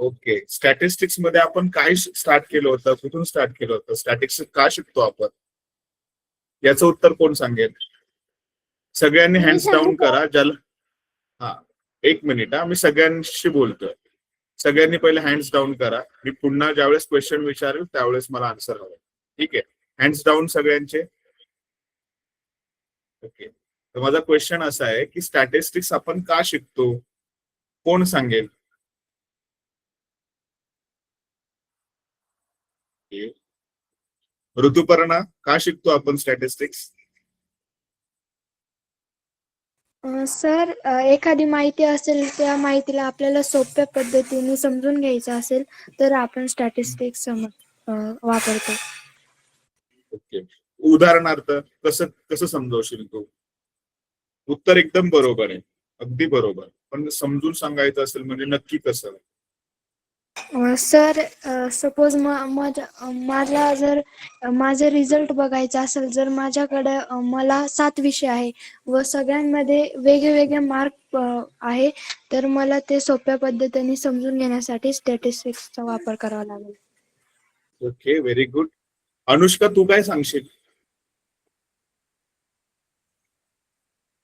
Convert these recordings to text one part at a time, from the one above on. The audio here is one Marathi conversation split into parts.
ओके, स्टॅटिस्टिक्स मध्ये आपण काय स्टार्ट केलं होतं, कुठून स्टार्ट केलं होतं, स्टॅटिस्टिक्स का शिकतो आपण, याचं उत्तर कोण सांगेल? सगळ्यांनी हँड्स डाऊन करा. ज्याला हा, एक मिनिट मी सगळ्यांशी बोलतोय. सगळ्यांनी पहिले हँड्स डाऊन करा. मी पुन्हा ज्यावेळेस क्वेश्चन विचारेल त्यावेळेस मला आन्सर हवं. ठीक आहे, हँड्स डाऊन सगळ्यांचे. ओके, तर माझा क्वेश्चन असा आहे की स्टॅटिस्टिक्स आपण का शिकतो, कोण सांगेल? ऋतुपर्णा, का शिकतो आपण स्टॅटिस्टिक्स? सर, एखादी माहिती असेल त्या माहितीला आपल्याला सोप्या पद्धतीने समजून घ्यायचं असेल तर आपण स्टॅटिस्टिक्स वापरतो. ओके, उदाहरणार्थ कसं कसं समजावशील तू? उत्तर एकदम बरोबर आहे, अगदी बरोबर, पण समजून सांगायचं असेल म्हणजे नक्की कसं? सर, सपोज माझा जर माझा रिझल्ट बघायचा असेल, जर माझ्याकडे मला 7 विषय आहे व सगळ्यांमध्ये वेगवेगळे मार्क आहे, तर मला ते सोप्या पद्धतीने समजून घेण्यासाठी स्टॅटिस्टिक्सचा वापर करावा लागेल. Okay, very good. अनुष्का, तू काय सांगशील?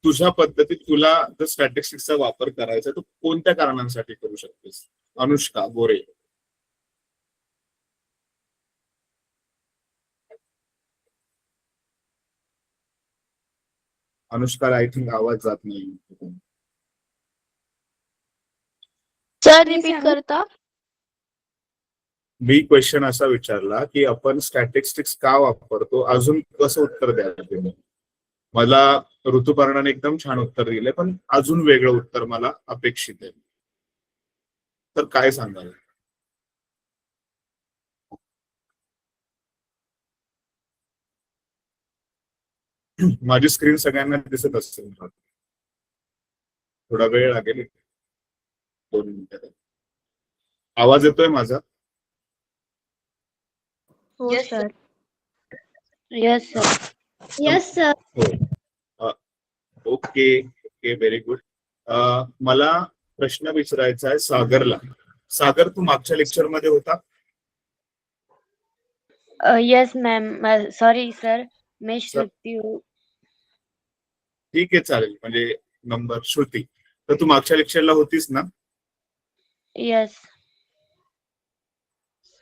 तुझ्या पद्धतीत तुला जर स्टॅटिस्टिक्सचा वापर करायचा तर कोणत्या कारणांसाठी करू शकतेस? अनुष्का गोरे. अनुष्का, आय थिंक आवाज जात नाही. सर, रिपीट करता? मी क्वेश्चन असा विचारला की आपण स्टॅटिस्टिक्स का वापरतो, अजून कसं उत्तर द्यायला तुम्ही? मला ऋतुपर्णाने एकदम छान उत्तर दिले, पण अजून वेगळं उत्तर मला अपेक्षित आहे. तर काय सांगाल? माझी स्क्रीन सगळ्यांना दिसत असेल, थोडा वेळ लागेल, 2 मिनिटं. आवाज येतोय माझा? हो sir. Yes sir. Yes sir. हो. Okay okay, very good. मला प्रश्न विचारायचा आहे सागरला. सागर, तू मागच्या लेक्चर मध्ये होता? Yes ma'am. सॉरी सर, मी श्रुती. ठीक आहे, चालेल, म्हणजे नंबर श्रुती. तर तू मागच्या लेक्चरला होतीस ना? यस.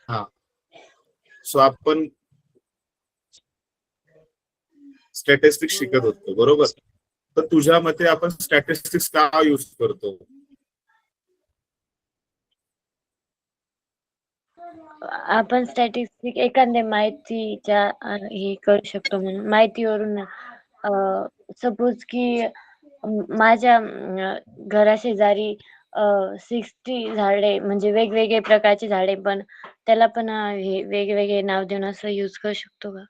हा, सो आपण स्टॅटिस्टिक्स शिकत होतो, बरोबर? तर तुझ्या मते आपण स्टॅटिस्टिक्स का यूज करतो? आपण स्टॅटिस्टिक एखाद्या माहितीच्या हे करू शकतो, म्हणून माहितीवरून सपोज की माझ्या घराशेजारी 60 झाडे, म्हणजे वेगवेगळे प्रकारचे झाडे, पण त्याला पण हे वेगवेगळे नाव देऊन असं यूज करू शकतो का?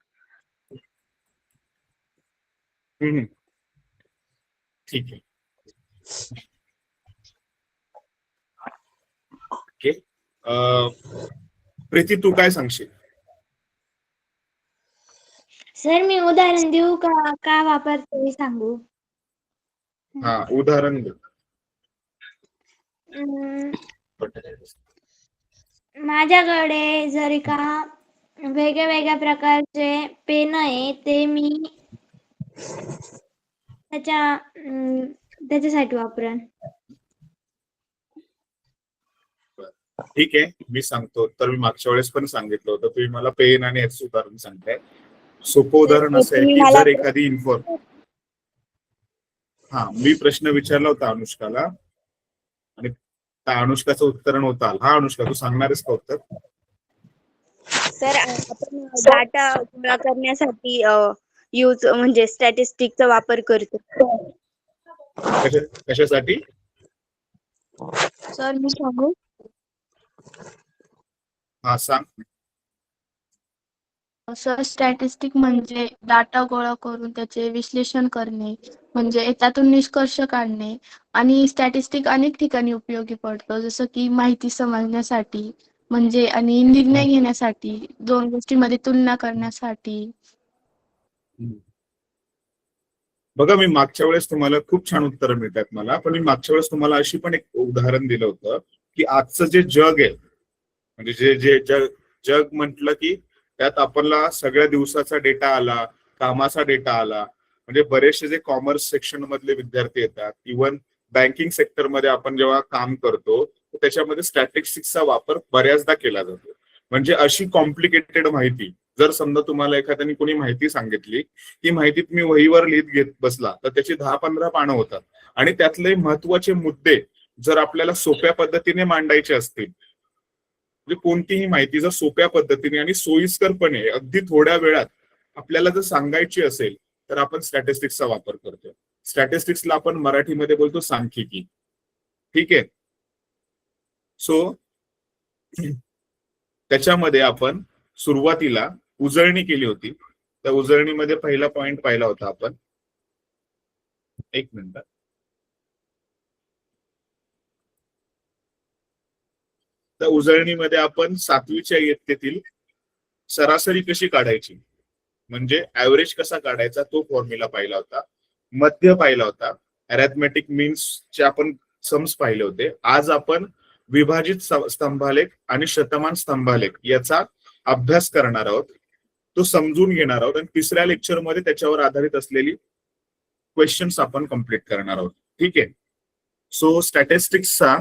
ठीक आहे. ओके, प्रीती, तू काय सांगशील? सर, मी उदाहरण देऊ का वापरतो हे सांगू? हा, उदाहरण दे. माझ्याकडे जरी का वेगळ्या वेगळ्या प्रकारचे पेन आहे, ते मी त्याच्यासाठी वापरेन. ठीक आहे, मी सांगतो. तर मी मागच्या वेळेस पण सांगितलं होतं, तुम्ही मला पेन आणि याचं उदाहरण सांगताय. सोपं उदाहरण असं आहे की जर एखादी मी प्रश्न विचारला होता अनुष्काला आणि त्या अनुष्काचं उत्तर नव्हतं आलं. हा अनुष्का, तू सांगणारच का उत्तर? सर, आपण डाटा गोळा करण्यासाठी म्हणजे स्टॅटिस्टिकचा वापर करतो. कशासाठी? सर, मी सांगू? हा, सांग. सर, स्टॅटिस्टिक म्हणजे डाटा गोळा करून त्याचे विश्लेषण करणे, म्हणजे त्यातून निष्कर्ष काढणे. आणि स्टॅटिस्टिक अनेक ठिकाणी उपयोगी पडतो, जसं की माहिती समजण्यासाठी, म्हणजे आणि निर्णय घेण्यासाठी, 2 गोष्टींमध्ये तुलना करण्यासाठी. बघा, मी मागच्या वेळेस तुम्हाला खूप छान उत्तर मिळतात मला, पण मी मागच्या वेळेस तुम्हाला अशी पण एक उदाहरण दिलं होतं की आजचं जे जग आहे, म्हणजे जे जे जग जग म्हटलं की त्यात आपल्याला सगळ्या दिवसाचा डेटा आला, कामाचा डेटा आला. म्हणजे बरेचसे जे कॉमर्स सेक्शन मधले विद्यार्थी येतात, इव्हन बँकिंग सेक्टरमध्ये आपण जेव्हा काम करतो तर त्याच्यामध्ये स्टॅटिस्टिक्सचा वापर बऱ्याचदा केला जातो. म्हणजे अशी कॉम्प्लिकेटेड माहिती, जर समजा तुम्हाला एखाद्याने कोणी माहिती सांगितली, ती माहिती तुम्ही वहीवर लिहित घेत बसला तर त्याची 10-15 पानं होतात. आणि त्यातले महत्वाचे मुद्दे जर आपल्याला सोप्या पद्धतीने मांडायचे असतील, म्हणजे कोणतीही माहिती जर सोप्या पद्धतीने आणि सोयीस्करपणे अगदी थोड्या वेळात आपल्याला जर सांगायची असेल तर आपण स्टॅटिस्टिक्सचा वापर करतो. स्टॅटिस्टिक्सला आपण मराठीमध्ये बोलतो सांख्यिकी. ठीक आहे. सो त्याच्यामध्ये आपण सुरुवातीला उजळणी केली होती. त्या उजळणीमध्ये पहिला पॉइंट पाहिला होता आपण. एक मिनिट. त्या उजळणीमध्ये आपण 7वीच्या इयत्तेतील सरासरी कशी काढायची, म्हणजे ऍव्हरेज कसा काढायचा तो फॉर्म्युला पाहिला होता. मध्य पाहिला होता. अॅरिथमेटिक मीन्सचे आपण सम्स पाहिले होते. आज आपण विभाजित स्तंभालेख आणि शतमान स्तंभालेख याचा अभ्यास करणार आहोत, तो समजून घेणार आहोत आणि तिसऱ्या लेक्चरमध्ये त्याच्यावर आधारित असलेली क्वेश्चन्स आपण कम्प्लीट करणार आहोत. ठीक आहे. सो स्टॅटिस्टिक्सचा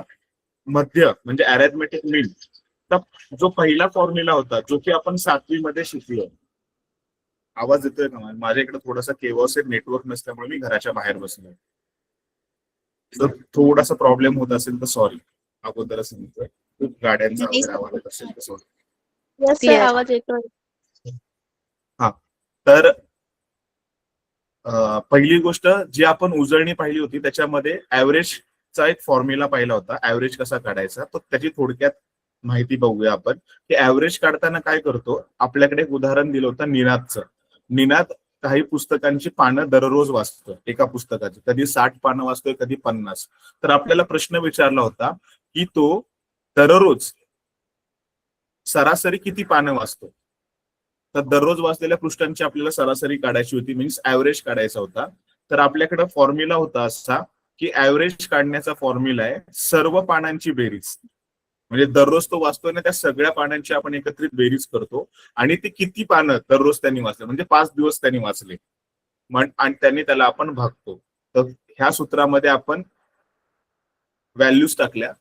मध्य म्हणजे अॅरिथमेटिक मीन, जो पहिला फॉर्म्युला होता जो की आपण 7वी मध्ये शिकलो. आवाज येतोय का? माझ्या इकडे थोडासा केव्हासे नेटवर्क नसल्यामुळे मी घराच्या बाहेर बसलो. जर थोडासा प्रॉब्लेम होत असेल तर सॉरी, अगोदरच सांगतोय. खूप गाड्यांचा वगैरे आवाज येत असेल तर सॉरी. Yes, sir, आवाज येतोय. हा, तर पहिली गोष्ट जी आपण उजळणी पाहिली होती त्याच्यामध्ये ऍव्हरेजचा एक फॉर्म्युला पाहिला होता. ऍव्हरेज कसा काढायचा तर त्याची थोडक्यात माहिती बघूया आपण. की ऍव्हरेज काढताना काय करतो, आपल्याकडे एक उदाहरण दिलं होतं निनादचं. निनाद काही पुस्तकांची पानं दररोज वाचतो. एका पुस्तकाची कधी 60 पानं वाचतोय, कधी 50. तर आपल्याला प्रश्न विचारला होता की तो दररोज सरासरी किती पानं वाचतो. तर दररोज वाचलेल्या पृष्ठांची आपल्याला सरासरी काढायची होती, मीन्स ऍव्हरेज काढायचा होता. तर आपल्याकडे फॉर्म्युला होता असा की ऍव्हरेज काढण्याचा फॉर्म्युला आहे सर्व पानांची बेरीज. म्हणजे दररोज तो वाचतोय ना, त्या सगळ्या पानांची आपण एकत्रित बेरीज करतो आणि ते किती पानं दररोज त्यांनी वाचले, म्हणजे 5 दिवस त्यांनी वाचले आणि त्यांनी त्याला आपण भागतो. तर ह्या सूत्रामध्ये आपण व्हॅल्यूज टाकल्या.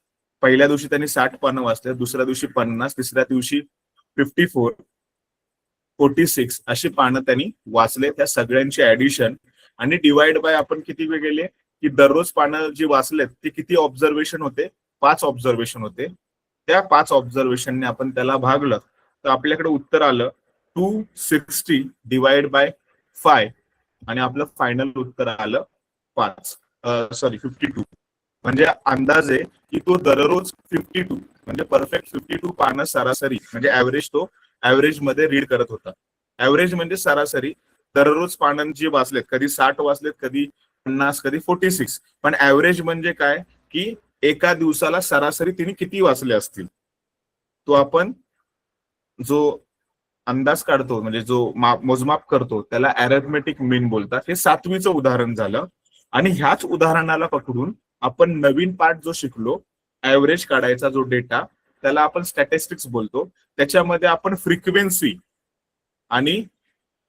पहिल्या दिवशी त्यांनी 60 पानं वाचले, दुसऱ्या दिवशी 50, तिसऱ्या दिवशी 54, 46 अशी पानं त्यांनी वाचले. त्या सगळ्यांची ऍडिशन आणि डिवाइड बाय आपण किती वेळ गेले की दररोज पानं जी वाचलेत ते किती ऑब्झर्वेशन होते, 5 ऑब्झर्वेशन होते. त्या 5 ऑब्झर्वेशनने आपण त्याला भागलं तर आपल्याकडे उत्तर आलं 260 डिवाइड बाय 5 आणि आपलं फायनल उत्तर आलं 52. म्हणजे अंदाजे की तो दररोज 52 म्हणजे परफेक्ट 52 पानं सरासरी म्हणजे ऍव्हरेज तो ऍव्हरेज मध्ये रीड करत होता. ऍव्हरेज म्हणजे सरासरी दररोज पानांची वाचलेत, कधी 60 वाचलेत, कधी 50, कधी 46. पण ऍव्हरेज म्हणजे काय की एका दिवसाला सरासरी तिने किती वाचले असतील. तो आपण जो अंदाज काढतो म्हणजे जो मोजमाप करतो त्याला अॅरिथमेटिक मीन बोलतात. हे 7वीचं उदाहरण झालं. आणि ह्याच उदाहरणाला पकडून आपण नवीन पार्ट जो शिकलो ऍव्हरेज काढायचा जो डेटा, त्याला आपण स्टॅटिस्टिक्स बोलतो. त्याच्यामध्ये आपण फ्रिक्वेन्सी आणि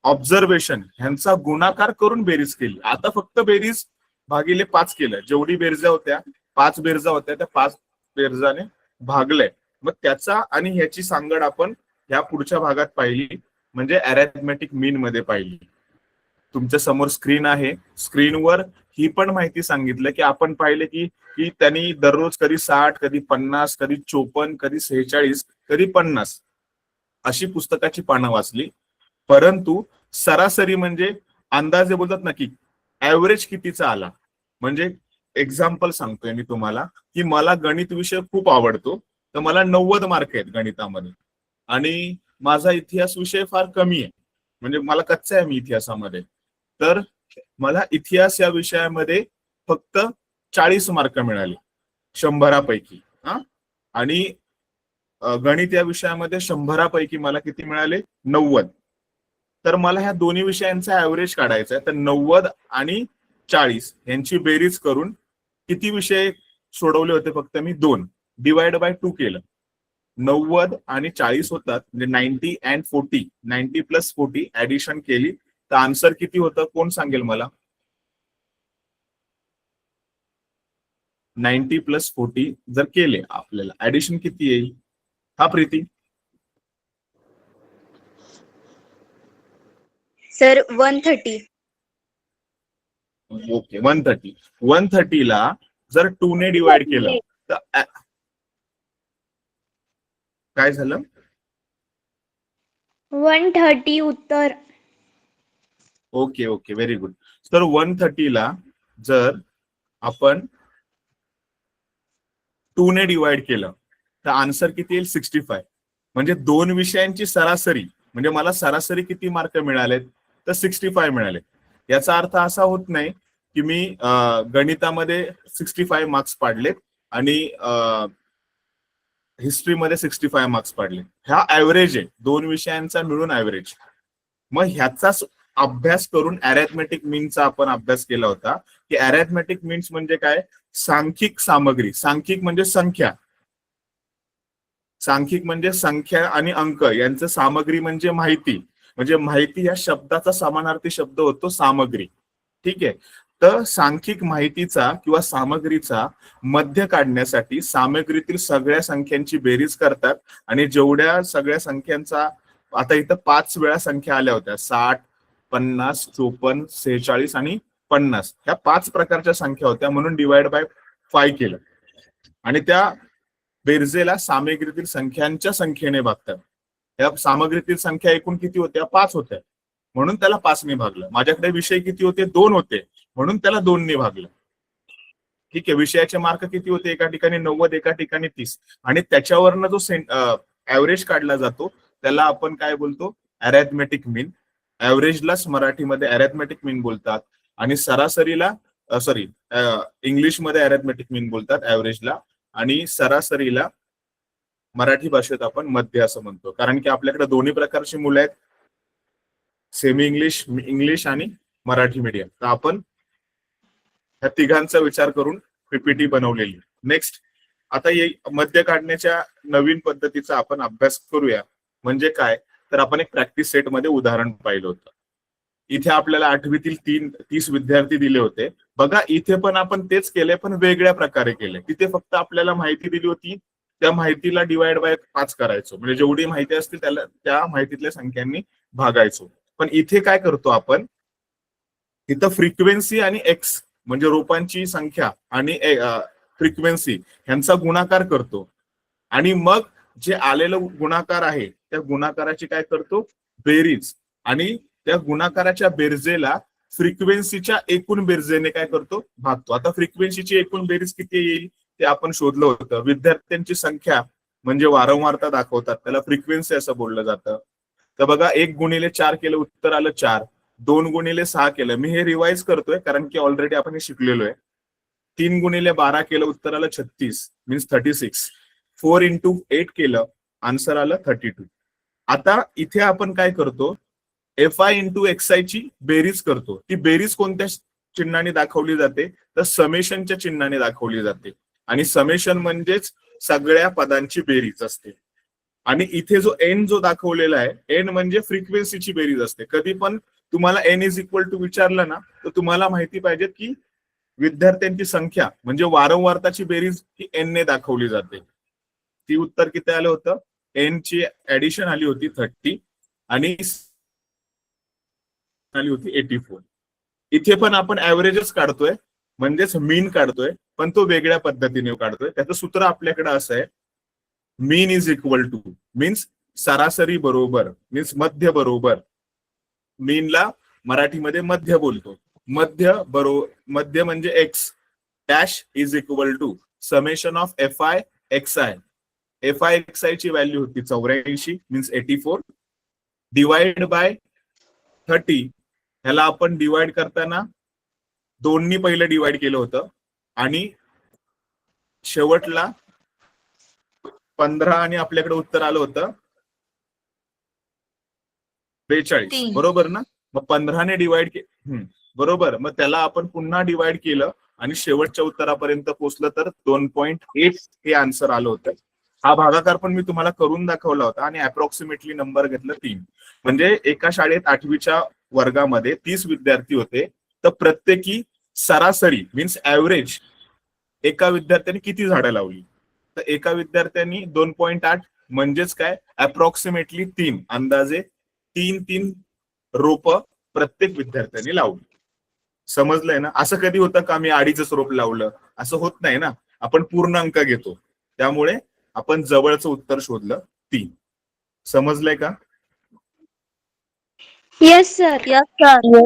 ऑब्झर्वेशन ह्यांचा गुणाकार करून बेरीज केली. आता फक्त बेरीज भागिले 5 केलं. जेवढी बेरजा होत्या 5 बेरजा होत्या त्या 5 बेरजाने भागलंय. मग त्याचा आणि ह्याची सांगड आपण ह्या पुढच्या भागात पाहिली, म्हणजे अॅरिथमेटिक मीन मध्ये पाहिली. तुमच्या समोर स्क्रीन आहे. स्क्रीनवर ही पण माहिती सांगितलं की आपण पाहिले की त्यांनी दररोज कधी 60, कधी 50, कधी 54, कधी 46, कधी 50 अशी पुस्तकाची पानं वाचली. परंतु सरासरी म्हणजे अंदाजे बोलतात ना की ऍव्हरेज कितीचा आला. म्हणजे एक्झाम्पल सांगतोय मी तुम्हाला की मला गणित विषय खूप आवडतो, तर मला 90 मार्क आहेत गणितामध्ये आणि माझा इतिहास विषय फार कमी आहे, म्हणजे मला कच्चा आहे मी इतिहासामध्ये. तर मला इतिहास या विषयामध्ये फक्त 40 मार्क मिळाले 100 पैकी. आणि गणित या विषयामध्ये 100 पैकी मला किती मिळाले 90. तर मला ह्या दोन्ही विषयांचा ऍव्हरेज काढायचा आहे. तर 90 आणि 40 यांची बेरीज करून किती विषय सोडवले होते फक्त मी 2. डिवाइड बाय 2 केलं, 90 आणि 40 होतात, म्हणजे 90 अँड 40, 90 प्लस 40 ऍडिशन केली तर आन्सर किती होतं कोण सांगेल मला? 90 प्लस 40 जर केले आपल्याला ऍडिशन किती येईल? हा प्रीती? सर 130. ओके 130. 130 ला जर 2 ने डिवाइड केलं तर काय झालं? 130 उत्तर. Okay okay very good. तर 130 ला जर आपण 2 ने डिवाइड केलं तर आन्सर किती येईल? 65. म्हणजे दोन विषयांची सरासरी, म्हणजे मला सरासरी किती मार्क मिळालेत? तर 65 मिळाले. याचा अर्थ असा होत नाही की मी गणितामध्ये 65 मार्क्स पाडलेत आणि हिस्ट्रीमध्ये 65 मार्क्स पाडले. हा ऍव्हरेज आहे, दोन विषयांचा मिळून ऍव्हरेज. मग ह्याचाच अभ्यास करून अॅरिथमेटिक मीनचा आपण अभ्यास केला होता की अॅरिथमेटिक मीन्स म्हणजे काय? सांख्यिक सामग्री. सांख्यिक म्हणजे संख्या, सांख्यिक म्हणजे संख्या आणि अंक यांचं, सामग्री म्हणजे माहिती. म्हणजे माहिती या शब्दाचा समानार्थी शब्द होतो सामग्री. ठीक आहे. तर सांख्यिक माहितीचा किंवा सामग्रीचा मध्य काढण्यासाठी सामग्रीतील सगळ्या संख्यांची बेरीज करतात आणि जेवढ्या सगळ्या संख्यांचा, आता इथं 5 वेळा संख्या आल्या होत्या, 60, 50, 54, 46 आणि 50. ह्या 5 प्रकारच्या संख्या होत्या, म्हणून डिवाइड बाय 5 केलं आणि त्या बेरजेला सामग्रीतील संख्यांच्या संख्येने भागतात. या सामग्रीतील संख्या एकूण किती होत्या? 5 होत्या, म्हणून त्याला 5 ने भागलं. माझ्याकडे विषय किती होते? 2 होते, म्हणून त्याला 2 ने भागलं. ठीक आहे. विषयाचे मार्क किती होते? एका ठिकाणी 90, एका ठिकाणी 30. आणि त्याच्यावरनं जो ऍव्हरेज काढला जातो त्याला आपण काय बोलतो? अॅरिथमेटिक मीन. ऍव्हरेजलाच मराठीमध्ये अॅरिथमेटिक मीन बोलतात आणि सरासरीला इंग्लिशमध्ये अॅरिथमेटिक मीन बोलतात ऍव्हरेजला, आणि सरासरीला मराठी भाषेत आपण मध्य असं म्हणतो. कारण की आपल्याकडे दोन्ही प्रकारची मुलं आहेत, सेमी इंग्लिश, इंग्लिश आणि मराठी मीडियम. तर आपण ह्या तिघांचा विचार करून पीपीटी बनवलेली. नेक्स्ट, आता मध्य काढण्याच्या नवीन पद्धतीचा आपण अभ्यास करूया. म्हणजे काय? तर आपण एक प्रॅक्टिस सेट मध्ये उदाहरण पाहिलं होतं. इथे आपल्याला 8वीतील 30 विद्यार्थी दिले होते. बघा इथे पण आपण तेच केले, पण वेगळ्या प्रकारे केले. तिथे फक्त आपल्याला माहिती दिली होती, त्या माहितीला डिवाइड बाय 5 करायचो, म्हणजे जेवढी माहिती असतील त्याला त्या माहितीतल्या संख्यांनी भागायचो. पण इथे काय करतो आपण? इथं फ्रिक्वेन्सी आणि एक्स म्हणजे रोपांची संख्या आणि फ्रिक्वेन्सी ह्यांचा गुणाकार करतो आणि मग जे आलेलं गुणाकार आहे त्या गुणाकाराची काय करतो? बेरीज. आणि त्या गुणाकाराच्या बेरजेला फ्रिक्वेन्सीच्या एकूण बेरजेने काय करतो? भागतो. आता फ्रिक्वेन्सीची एकूण बेरीज किती येईल ते आपण शोधलं होतं. विद्यार्थ्यांची संख्या म्हणजे वारंवारता दाखवतात, त्याला फ्रिक्वेन्सी असं बोललं जातं. तर बघा 1 गुणिले 4 केलं, उत्तर आलं 4. 2 गुणिले 6 केलं, मी हे रिवाइज करतोय कारण की ऑलरेडी आपण हे शिकलेलो आहे. 3 गुणिले 12 केलं, उत्तर आलं 36 मीन्स 36. 4 इंटू 8 केलं, आन्सर आलं 32. आता इथे आपण काय करतो? FI इंटू XI ची बेरीज करतो. ती बेरीज कोणत्या चिन्हाने दाखवली जाते? तर समेशनच्या चिन्हाने दाखवली जाते. आणि समेशन म्हणजेच सगळ्या पदांची बेरीज असते. आणि इथे जो एन जो दाखवलेला आहे, एन म्हणजे फ्रिक्वेन्सीची बेरीज असते. कधी पण तुम्हाला एन इज इक्वल टू विचारलं ना, तर तुम्हाला माहिती पाहिजे की विद्यार्थ्यांची संख्या म्हणजे वारंवारताची बेरीज ही एन ने दाखवली जाते. ती उत्तर किती आलं होतं? एन ची ऍडिशन आली होती 30 आणि आली होती 84. इथे पण आपण ऍव्हरेजच काढतोय, म्हणजेच मीन काढतोय, पण तो वेगळ्या पद्धतीने काढतोय. त्याचं सूत्र आपल्याकडे असं आहे, मीन इज इक्वल टू मीन्स सरासरी बरोबर, मीन्स मध्य बरोबर. मीनला मराठीमध्ये मध्य बोलतो. मध्य म्हणजे X dash is equal to summation of FI XI. FI XI ची व्हॅल्यू होती 84 मीन्स 84 डिवाइड बाय 30. ह्याला आपण डिवाइड करताना 2नी पहिलं डिवाइड केलं होतं आणि शेवटला 15 आणि आपल्याकडे उत्तर आलं होतं 42. बरोबर ना? मग 15 ने डिवाइड बरोबर. मग त्याला आपण पुन्हा डिवाइड केलं आणि शेवटच्या उत्तरापर्यंत पोहोचलं तर 2.8 हे आन्सर आलं होतं. हा भागाकार पण मी तुम्हाला करून दाखवला होता आणि अप्रॉक्सिमेटली नंबर घेतलं 3. म्हणजे एका शाळेत 8वीच्या वर्गामध्ये 30 विद्यार्थी होते, तर प्रत्येकी सरासरी मीन्स ऍव्हरेज एका विद्यार्थ्याने किती झाडं लावली? तर एका विद्यार्थ्यांनी 2.8 म्हणजेच काय अप्रॉक्सिमेटली 3, अंदाजे 3 रोप प्रत्येक विद्यार्थ्यांनी लावली. समजलंय ना? असं कधी होतं का मी 2.5च रोप लावलं? असं होत नाही ना. आपण पूर्ण अंक घेतो, त्यामुळे आपण जवळचं उत्तर शोधलं 3. समजलंय का? Yes sir. हो.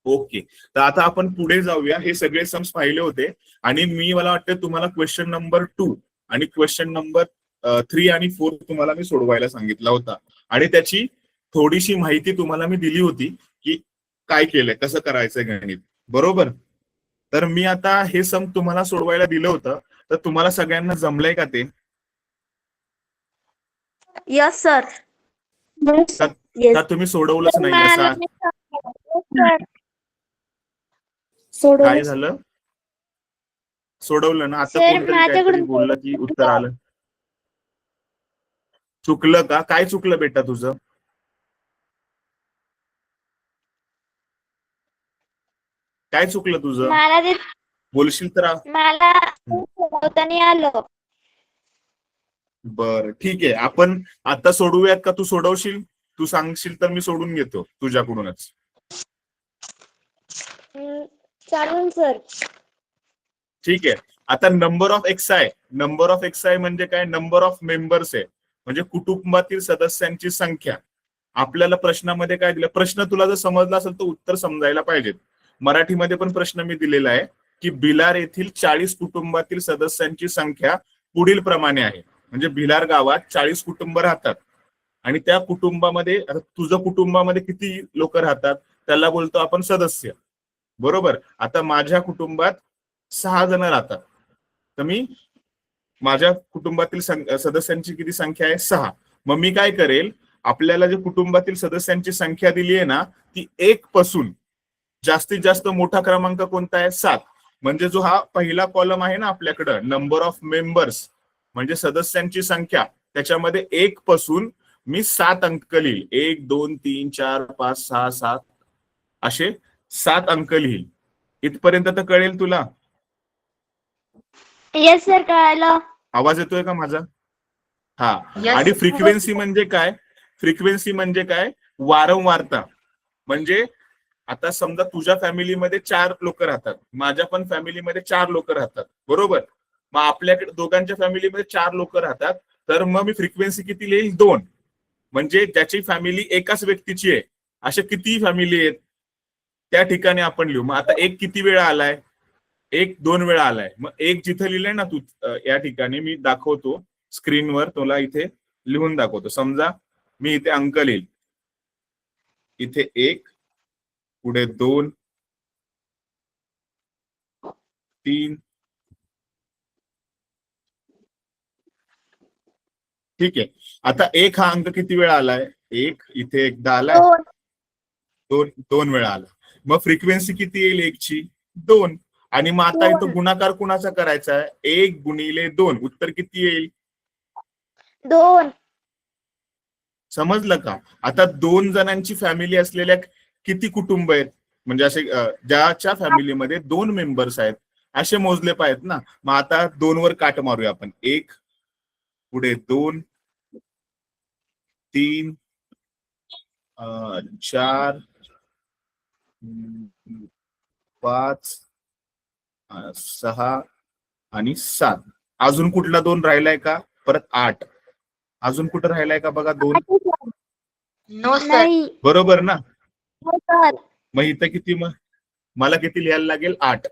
ओके. तर आता आपण पुढे जाऊया. हे सगळे सम्स पाहिले होते आणि मला वाटतं तुम्हाला क्वेश्चन नंबर 2 आणि क्वेश्चन नंबर 3 आणि 4 तुम्हाला मी सोडवायला सांगितला होता आणि त्याची थोडीशी माहिती तुम्हाला मी दिली होती की काय केलंय, कसं करायचंय गणित. बरोबर. तर मी आता हे सम तुम्हाला सोडवायला दिलं होतं, तर तुम्हाला सगळ्यांना जमलंय का ते? Yes sir. का तुम्ही सोडवलंच नाही असा? काय सोडवलं झालं? सोडवलं ना? आता सर, कोणतरी काहीतरी माझ्याकडून बोललं की उत्तर आलं. चुकलं का? काय चुकलं बेटा तुझं? काय चुकलं तुझं? मला ते बोलशील तर मला सोडवता नाही आलं. बर ठीक आहे. आपण आता सोडवूयात का? तू सोडवशील? तू सांगशील तर मी सोडून घेतो तुझ्याकडूनच. चालेल सर. ठीक आहे. आता नंबर ऑफ एक्सआय. नंबर ऑफ एक्सआय म्हणजे काय? नंबर ऑफ मेंबर्स आहे, म्हणजे कुटुंबातील सदस्यांची संख्या. आपल्याला प्रश्नामध्ये काय दिलं? प्रश्न तुला जर समजला असेल तर उत्तर समजायला पाहिजेत. मराठीमध्ये पण प्रश्न मी दिलेला आहे की भिलार येथील 40 कुटुंबातील सदस्यांची संख्या पुढील प्रमाणे आहे. म्हणजे भिलार गावात 40 कुटुंब राहतात आणि त्या कुटुंबामध्ये तुझं कुटुंबामध्ये किती लोक राहतात त्याला बोलतो आपण सदस्य. बरोबर. आता माझ्या कुटुंबात 6 जण राहतात, तर मी माझ्या कुटुंबातील सदस्यांची किती संख्या आहे? 6. मग मी काय करेल, आपल्याला जे कुटुंबातील सदस्यांची संख्या दिली आहे ना, ती 1 पासून जास्तीत जास्त मोठा क्रमांक कोणता आहे? 7. म्हणजे जो हा पहिला कॉलम आहे ना आपल्याकडं, नंबर ऑफ मेंबर्स म्हणजे सदस्यांची संख्या, त्याच्यामध्ये 1 पासून मी 7 अंक लिहिल. 1 2 3 4 5 6 7 असे 7 अंक लिहिल. इथपर्यंत तर कळेल तुला? येस सर, कळालं. आवाज येतोय का माझा? हा. Yes. आणि फ्रिक्वेन्सी म्हणजे काय? फ्रिक्वेन्सी म्हणजे काय? वारंवारता. म्हणजे आता समजा तुझ्या फॅमिलीमध्ये 4 लोक राहतात, माझ्या पण फॅमिलीमध्ये 4 लोक राहतात, बरोबर. मग आपल्याकडे दोघांच्या फॅमिलीमध्ये 4 लोक राहतात, तर मग मी फ्रिक्वेन्सी किती लिहिल? 2. म्हणजे ज्याची फॅमिली एकाच व्यक्तीची आहे अशा किती फॅमिली आहेत त्या ठिकाणी आपण लिहू. मग आता 1 किती वेळा आलाय? 1 2 वेळा आलाय. मग 1 जिथं लिहिलंय ना तू या ठिकाणी मी दाखवतो स्क्रीनवर, तुला इथे लिहून दाखवतो. समजा मी इथे अंक लिहिल, इथे 1, पुढे 2 3, ठीक आहे. आता 1 हा अंक किती वेळा आलाय? 1 इथे एकदा आलाय, 2 वेळा आला. मग फ्रिक्वेन्सी किती येईल 1 ची? 2. आणि मग आता इथं गुणाकार कुणाचा करायचा आहे? 1 गुणिले 2. उत्तर किती येईल? 2. समजलं का? आता 2 जणांची फॅमिली असलेल्या किती कुटुंब आहेत? म्हणजे असे ज्याच्या फॅमिलीमध्ये 2 मेंबर्स आहेत असे मोजले पाहिजेत ना. मग आता 2 वर काट मारूया आपण. 1 पुढे 2 3 4 5 6 आणि 7. अजून कुठला 2 राहिलाय का? परत 8. अजून कुठं राहिलाय का बघा? 2. No sir. बरोबर ना? हो सर. मग इथं किती? मग मला किती लिहायला लागेल? 8.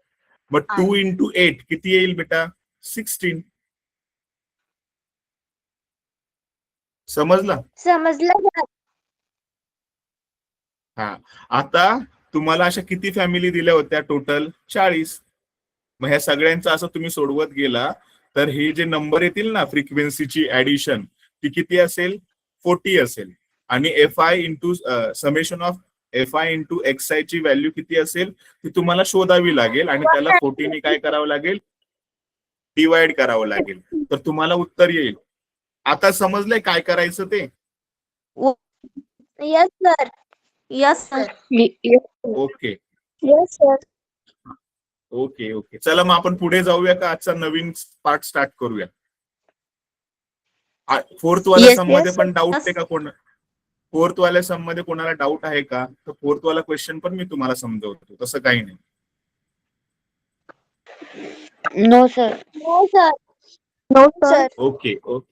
मग 2 into 8 किती येईल बेटा? 16. समजलं? समजलं. हा. आता तुम्हाला अशा किती फॅमिली दिल्या होत्या? टोटल 40. मग ह्या सगळ्यांचं असं तुम्ही सोडवत गेला तर हे जे नंबर येतील ना फ्रिक्वेन्सीची ऍडिशन ती किती असेल? 40 असेल. आणि F I into summation of F I into X I ची व्हॅल्यू किती असेल ती तुम्हाला शोधावी लागेल आणि त्याला 40 ने काय करावं लागेल, डिवाइड करावं लागेल, तर तुम्हाला उत्तर येईल. आता समजलंय काय करायचं ते? Yes sir. Yes sir. Okay yes sir. Okay okay चला मग आपण पुढे जाऊया का आजचा नवीन पार्ट स्टार्ट करूया. फोर्थ वाल्या Yes, सम yes, मध्ये पण sir. डाऊट आहे का कोण? फोर्थ वाल्या सम मध्ये कोणाला डाऊट आहे का? तर फोर्थ वाला क्वेश्चन पण मी तुम्हाला समजवतो, तसं काही नाही. No sir. No sir. No sir. Okay okay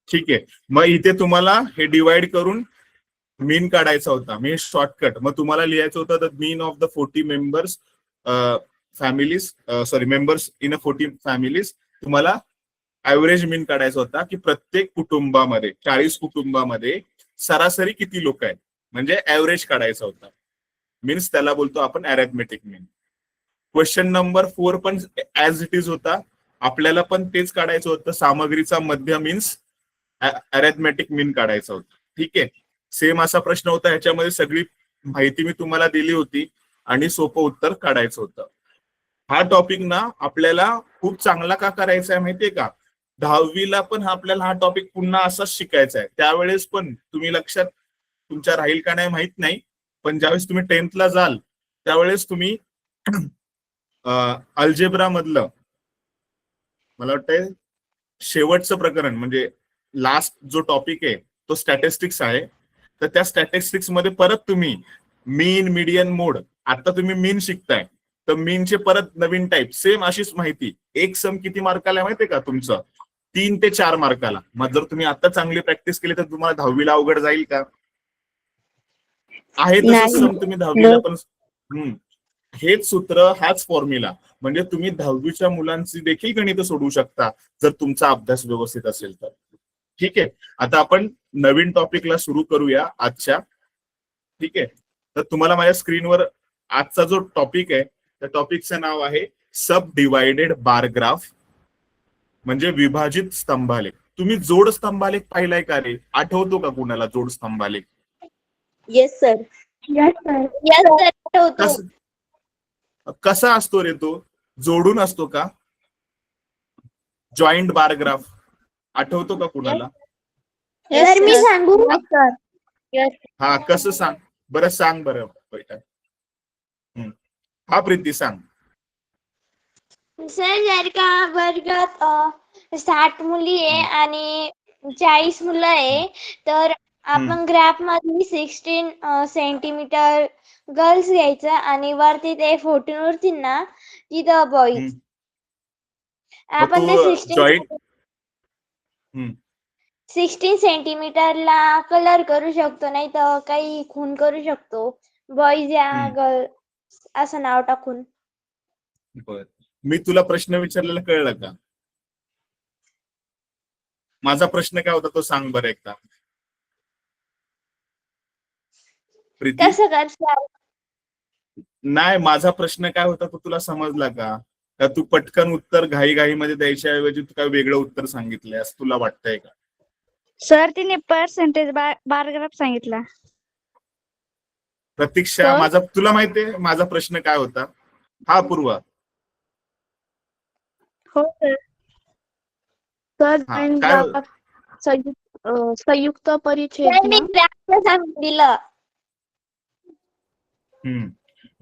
ठीक आहे. मग इथे तुम्हाला हे डिवाइड करून मीन काढायचा होता. मी शॉर्टकट मग तुम्हाला लिहायचं होतं the mean of the 40 members families members in a 40 families. तुम्हाला ऍव्हरेज मीन काढायचा होता की प्रत्येक कुटुंबामध्ये 40 कुटुंबामध्ये सरासरी किती लोक आहेत, म्हणजे ऍव्हरेज काढायचा होता. मीन्स त्याला बोलतो आपण अरिथमेटिक मीन. क्वेश्चन नंबर 4 पण ऍज इट इज होता. आपल्याला पण तेच काढायचं होतं. सामग्रीचा मध्य मीन्स अरिथमेटिक मीन काढायचा होता. ठीक आहे. सेम असा प्रश्न होता. ह्याच्यामध्ये सगळी माहिती मी तुम्हाला दिली होती आणि सोपं उत्तर काढायचं होतं. हा टॉपिक ना आपल्याला खूप चांगला का करायचा आहे माहितीये का? 10वीला पण आपल्याला हा टॉपिक पुन्हा असाच शिकायचा आहे. त्यावेळेस पण तुम्ही लक्षात तुमच्या राहील का नाही माहित नाही, पण ज्यावेळेस तुम्ही 10th जाल त्यावेळेस तुम्ही अल्जेब्रा मधलं मला वाटतंय शेवटचं प्रकरण म्हणजे लास्ट जो टॉपिक आहे तो स्टॅटिस्टिक्स आहे. तर त्या स्टॅटिस्टिक्स मध्ये परत तुम्ही मीन, मीडियन, मोड, आता तुम्ही मीन शिकताय तर मीनचे परत नवीन टाईप, सेम अशीच माहिती. एक सम किती मार्काला माहितीये का तुमचं? 3 ते 4 मार्काला. मग जर तुम्ही आता चांगली प्रॅक्टिस केली तर तुम्हाला 10वीला अवघड जाईल का? आहे तसं सम तुम्ही 10वीला पण हेच सूत्र, हाच फॉर्म्युला, म्हणजे तुम्ही 10वीच्या मुलांची देखील गणित सोडवू शकता जर तुमचा अभ्यास व्यवस्थित असेल तर. ठीक आहे. आता आपण नवीन टॉपिकला सुरू करूया आजच्या. ठीक आहे. तर तुम्हाला माझ्या स्क्रीनवर आजचा जो टॉपिक आहे त्या टॉपिकचं नाव आहे सब डिवायडेड बार ग्राफ, म्हणजे विभाजित स्तंभालेख. तुम्ही जोड स्तंभालेख पाहिलाय का रे? आठवतो का कुणाला जोड स्तंभालेख? Yes sir. Yes sir. Yes sir. कसा असतो रे तो? जोडून असतो का? जॉईंट बार ग्राफ आठवतो का कुणाला? सर मी सांगू? हा कसं सांग बरं, सांग बरं बेटा. हा प्रीती सांग. सर जर का वर्गात 60 मुली आहे आणि 40 मुलं आहे तर आपण ग्राफ मध्ये 16 सेंटीमीटर गर्ल्स घ्यायचं आणि वरती ते 14 उरतील ना तिथं बॉईज. आपण ते 16 सेंटीमीटरला कलर करू शकतो, नाही तर काही खून करू शकतो. बॉईज या गर्ल्स असं नाव टाकून. बर, मी तुला प्रश्न विचारलेला कळलं का? माझा प्रश्न काय होता तो सांग बरं एकदा प्रीती. कसं करशाल? नाही, माझा प्रश्न काय होता तो तुला समजला का? का तू पटकन उत्तर घाई मध्ये द्यायच्या ऐवजी तू काय वेगळं उत्तर सांगितलंय असं तुला वाटतंय का? सर तिने पर्सेंटेज बारग्राफ सांगितला. प्रतीक्षा, माझा तुला माहितीये माझा प्रश्न काय होता? हा पूर्वा. हो सर. सर काय संयुक्त परिच्छेद मी ग्राफ सांगून दिलं.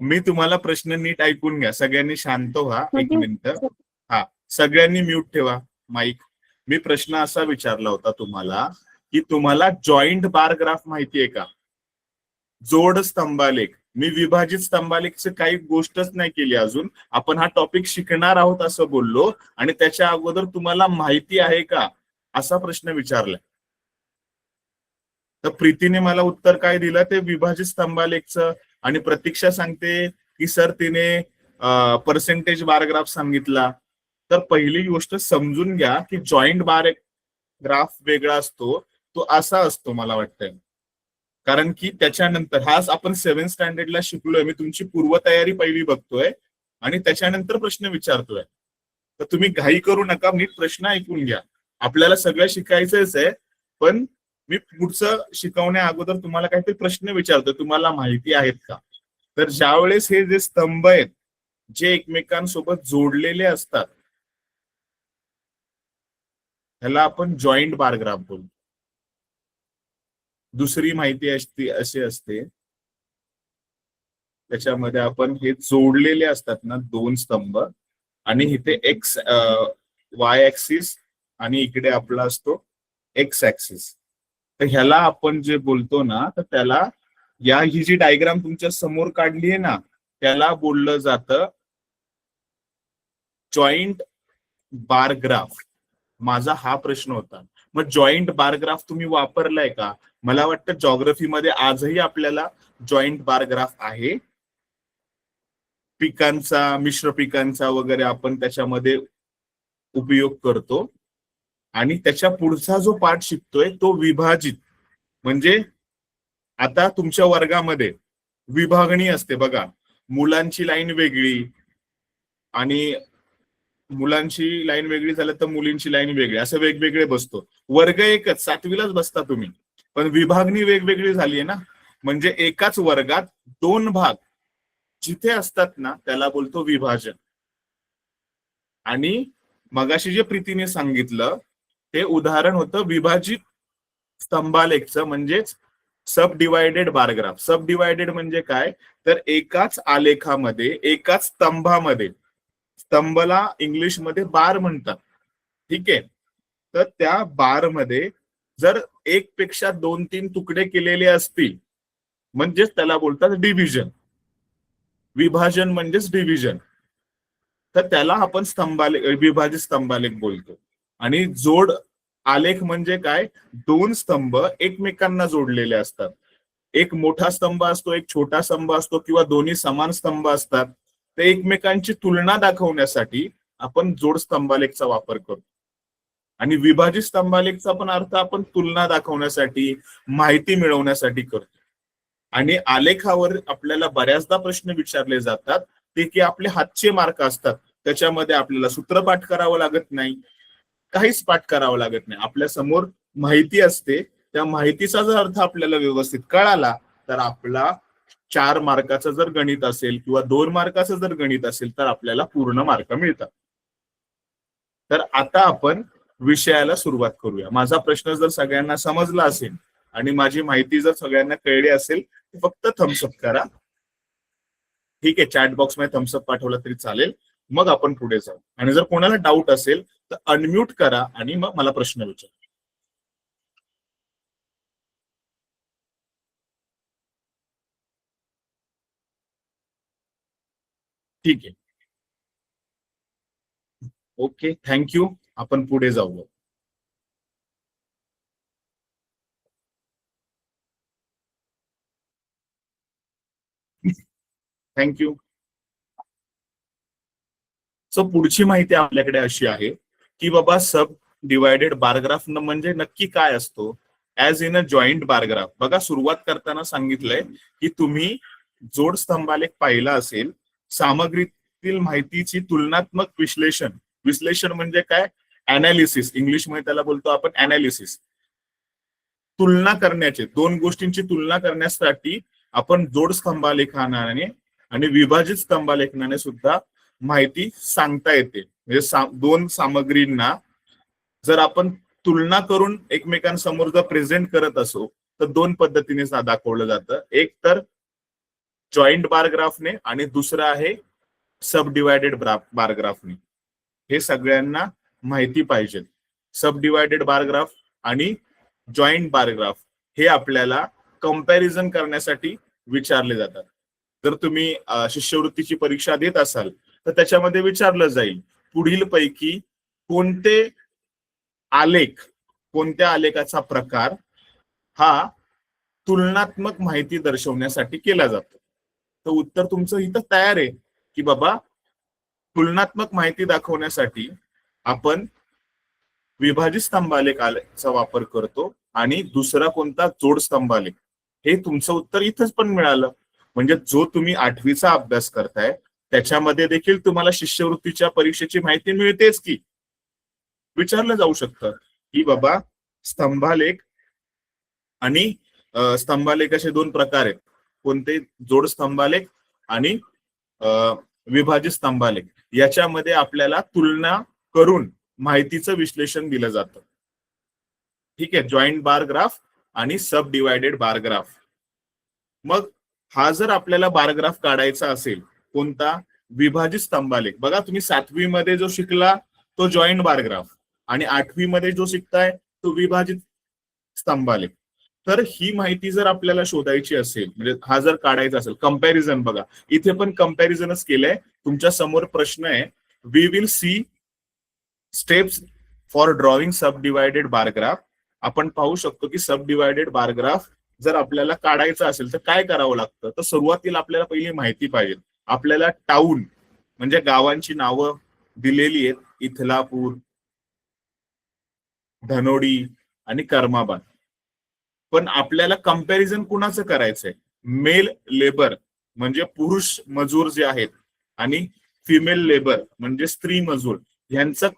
मी तुम्हाला प्रश्न नीट ऐकून घ्या. सगळ्यांनी शांत व्हा. एक मिनिट. हा, सगळ्यांनी म्यूट ठेवा माईक. मी प्रश्न असा विचारला होता तुम्हाला की तुम्हाला जॉईंट बार ग्राफ माहितीये का? जोड स्तंभालेख. मी विभाजित स्तंभालेखच काही गोष्टच नाही केली अजून. आपण हा टॉपिक शिकणार आहोत असं बोललो आणि त्याच्या अगोदर तुम्हाला माहिती आहे का असा प्रश्न विचारलाय. तर प्रीतीने मला उत्तर काय दिलं ते विभाजित स्तंभालेखचं, आणि प्रतीक्षा सांगते की सर तिने पर्सेंटेज बार ग्राफ सांगितला. तर पहिली गोष्ट समजून घ्या की जॉईंट बार ग्राफ वेगळा असतो, तो असा असतो मला वाटतंय. कारण की त्याच्यानंतर हाच आपण 7th स्टँडर्डला शिकलोय. मी तुमची पूर्वतयारी पहिली बघतोय आणि त्याच्यानंतर प्रश्न विचारतोय. तर तुम्ही घाई करू नका, नीट प्रश्न ऐकून घ्या. आपल्याला सगळं शिकायचंच आहे, पण मी पुढचं शिकवण्या अगोदर तुम्हाला काहीतरी प्रश्न विचारतो, तुम्हाला माहिती आहेत का? तर ज्यावेळेस हे जे स्तंभ आहेत जे एकमेकांसोबत जोडलेले असतात ह्याला आपण जॉईंट बार ग्राफ बोलतो. दुसरी माहिती अशी असते त्याच्यामध्ये आपण हे जोडलेले असतात ना दोन स्तंभ, आणि इथे एक्स वाय ऍक्सिस आणि इकडे आपला असतो एक्स ऍक्सिस. तर ह्याला आपण जे बोलतो ना, तर त्याला ही जी डायग्राम तुमच्या समोर काढली आहे ना, त्याला बोललं जातं जॉईंट बार ग्राफ. माझा हा प्रश्न होता. मग जॉईंट बार ग्राफ तुम्ही वापरलाय का? मला वाटतं जॉग्रफीमध्ये आजही आपल्याला जॉईंट बार ग्राफ आहे. पिकांचा, मिश्र पिकांचा वगैरे आपण त्याच्यामध्ये उपयोग करतो. आणि त्याच्या पुढचा जो पाठ शिकतोय तो विभाजित. म्हणजे आता तुमच्या वर्गामध्ये विभागणी असते बघा, मुलांची लाईन वेगळी आणि मुलांची लाईन वेगळी झालं तर मुलींची लाईन वेगळी, असं वेगवेगळे बसतो. वर्ग एकच, 7वीलाच बसता तुम्ही, पण विभागणी वेगवेगळी झाली आहे ना. म्हणजे एकाच वर्गात दोन भाग जिथे असतात ना त्याला बोलतो विभाजन. आणि मगाशी जे प्रीतीने सांगितलं ते उदाहरण होतं विभाजित स्तंभालेखचं, म्हणजेच सब डिवायडेड बारग्राफ. सब डिवायडेड म्हणजे काय, तर एकाच आलेखामध्ये, एकाच स्तंभामध्ये, स्तंभला इंग्लिशमध्ये बार म्हणतात, ठीक आहे. तर त्या बार मध्ये जर एक पेक्षा 2-3 तुकडे केलेले असतील म्हणजेच त्याला बोलतात डिव्हिजन. विभाजन म्हणजेच डिव्हिजन. तर त्याला आपण विभाजित स्तंभालेख बोलतो. आणि जोड आलेख म्हणजे काय, दोन स्तंभ एकमेकांना जोडलेले असतात. एक मोठा स्तंभ असतो, एक छोटा स्तंभ असतो, किंवा दोन्ही समान स्तंभ असतात. ते एकमेकांची तुलना दाखवण्यासाठी आपण जोड स्तंभालेखचा वापर करतो. आणि विभाजित स्तंभालेखचा पण अर्थ आपण तुलना दाखवण्यासाठी, माहिती मिळवण्यासाठी करतो. आणि आलेखावर आपल्याला बऱ्याचदा प्रश्न विचारले जातात ते की आपले हातचे मार्क असतात, त्याच्यामध्ये आपल्याला सूत्रपाठ करावं लागत नाही, काहीच पाठ करावं लागत नाही. आपल्या समोर माहिती असते, त्या माहितीचा जर अर्थ आपल्याला व्यवस्थित कळाला तर आपला 4 मार्काचं जर गणित असेल किंवा 2 मार्काचं जर गणित असेल तर आपल्याला पूर्ण मार्क मिळतात. तर आता आपण विषयाला सुरुवात करूया. माझा प्रश्न जर सगळ्यांना समजला असेल आणि माझी माहिती जर सगळ्यांना कळली असेल तर फक्त थम्सअप करा. ठीक आहे, चॅट बॉक्स मध्ये थम्सअप पाठवला तरी चालेल. मग आपण पुढे जाऊ. आणि जर कोणाला डाऊट असेल तर अनम्यूट करा आणि मग मला प्रश्न विचारा. ठीक आहे, ओके, थँक्यू. आपण पुढे जाऊ. थँक्यू. सो पुढची माहिती आपल्याकडे अशी आहे की बाबा सब डिवायडेड बारग्राफ म्हणजे नक्की काय असतो. As in a joint bar graph. बघा, सुरुवात करताना सांगितलंय की तुम्ही जोड स्तंभालेख पाहिला असेल. सामग्रीतील माहितीची तुलनात्मक विश्लेषण. विश्लेषण म्हणजे काय, अनालिसिस. इंग्लिश मध्ये त्याला बोलतो आपण अनालिसिस. तुलना करण्याचे, दोन गोष्टींची तुलना करण्यासाठी आपण जोड स्तंभालेखाने आणि विभाजित स्तंभालेखनाने सुद्धा माहिती सांगता येते. म्हणजे दोन सामग्रींना जर आपण तुलना करून एकमेकांसमोर जर प्रेझेंट करत असो तर दोन पद्धतीने दाखवलं जातं. एक तर जॉईंट बारग्राफने आणि दुसरं आहे सब डिवायडेड बारग्राफने. हे सगळ्यांना माहिती पाहिजे. सब डिवायडेड बारग्राफ आणि जॉईंट बारग्राफ हे आपल्याला कंपॅरिझन करण्यासाठी विचारले जातात. जर तुम्ही शिष्यवृत्तीची परीक्षा देत असाल तर त्याच्यामध्ये विचारलं जाईल पुढील पैकी कोणते आलेख, कोणत्या आलेखाचा प्रकार हा तुलनात्मक माहिती दर्शवण्यासाठी केला जातो. तर उत्तर तुमचं इथं तयार आहे की बाबा तुलनात्मक माहिती दाखवण्यासाठी आपण विभाजित स्तंभालेखाचा वापर करतो आणि दुसरा कोणता, जोड स्तंभालेख. हे तुमचं उत्तर इथंच पण मिळालं. म्हणजे जो तुम्ही 8वीचा अभ्यास करताय त्याच्यामध्ये देखील तुम्हाला शिष्यवृत्तीच्या परीक्षेची माहिती मिळतेच की. विचारलं जाऊ शकतं की बाबा स्तंभालेख आणि स्तंभालेखाचे दोन प्रकार आहेत. कोणते? जोड स्तंभालेख आणि विभाजित स्तंभालेख. याच्यामध्ये आपल्याला तुलना करून माहितीचं विश्लेषण दिलं जातं. ठीक आहे, जॉईंट बार ग्राफ आणि सब डिवायडेड बार ग्राफ. मग हा जर आपल्याला बार ग्राफ काढायचा असेल, कोणता? विभाजित स्तंभालेख. बघा तुम्ही 7वी मध्ये जो शिकला तो जॉईंट बार ग्राफ आणि 8वी मध्ये जो शिकताय तो विभाजित स्तंभालेख. तर ही माहिती जर आपल्याला शोधायची असेल, म्हणजे हा जर काढायचा असेल, कंपॅरिझन बघा इथे पण कंपॅरिझनच केलंय. तुमच्या समोर प्रश्न आहे, we will see steps for drawing sub divided bar graph. आपण पाहू शकतो की सब डिवायडेड बार ग्राफ जर आपल्याला काढायचा असेल तर काय करावं लागतं. तर सुरुवातीला आपल्याला पहिली माहिती पाहिजे. आपल्याला टाउन म्हणजे गावांची नावं दिलेली आहेत, इथलापूर, धनोडी आणि कर्माबाद. पण आपल्याला कंपॅरिझन कुणाचं करायचंय? मेल लेबर म्हणजे पुरुष मजूर जे आहेत आणि फिमेल लेबर म्हणजे स्त्री मजूर, यांचं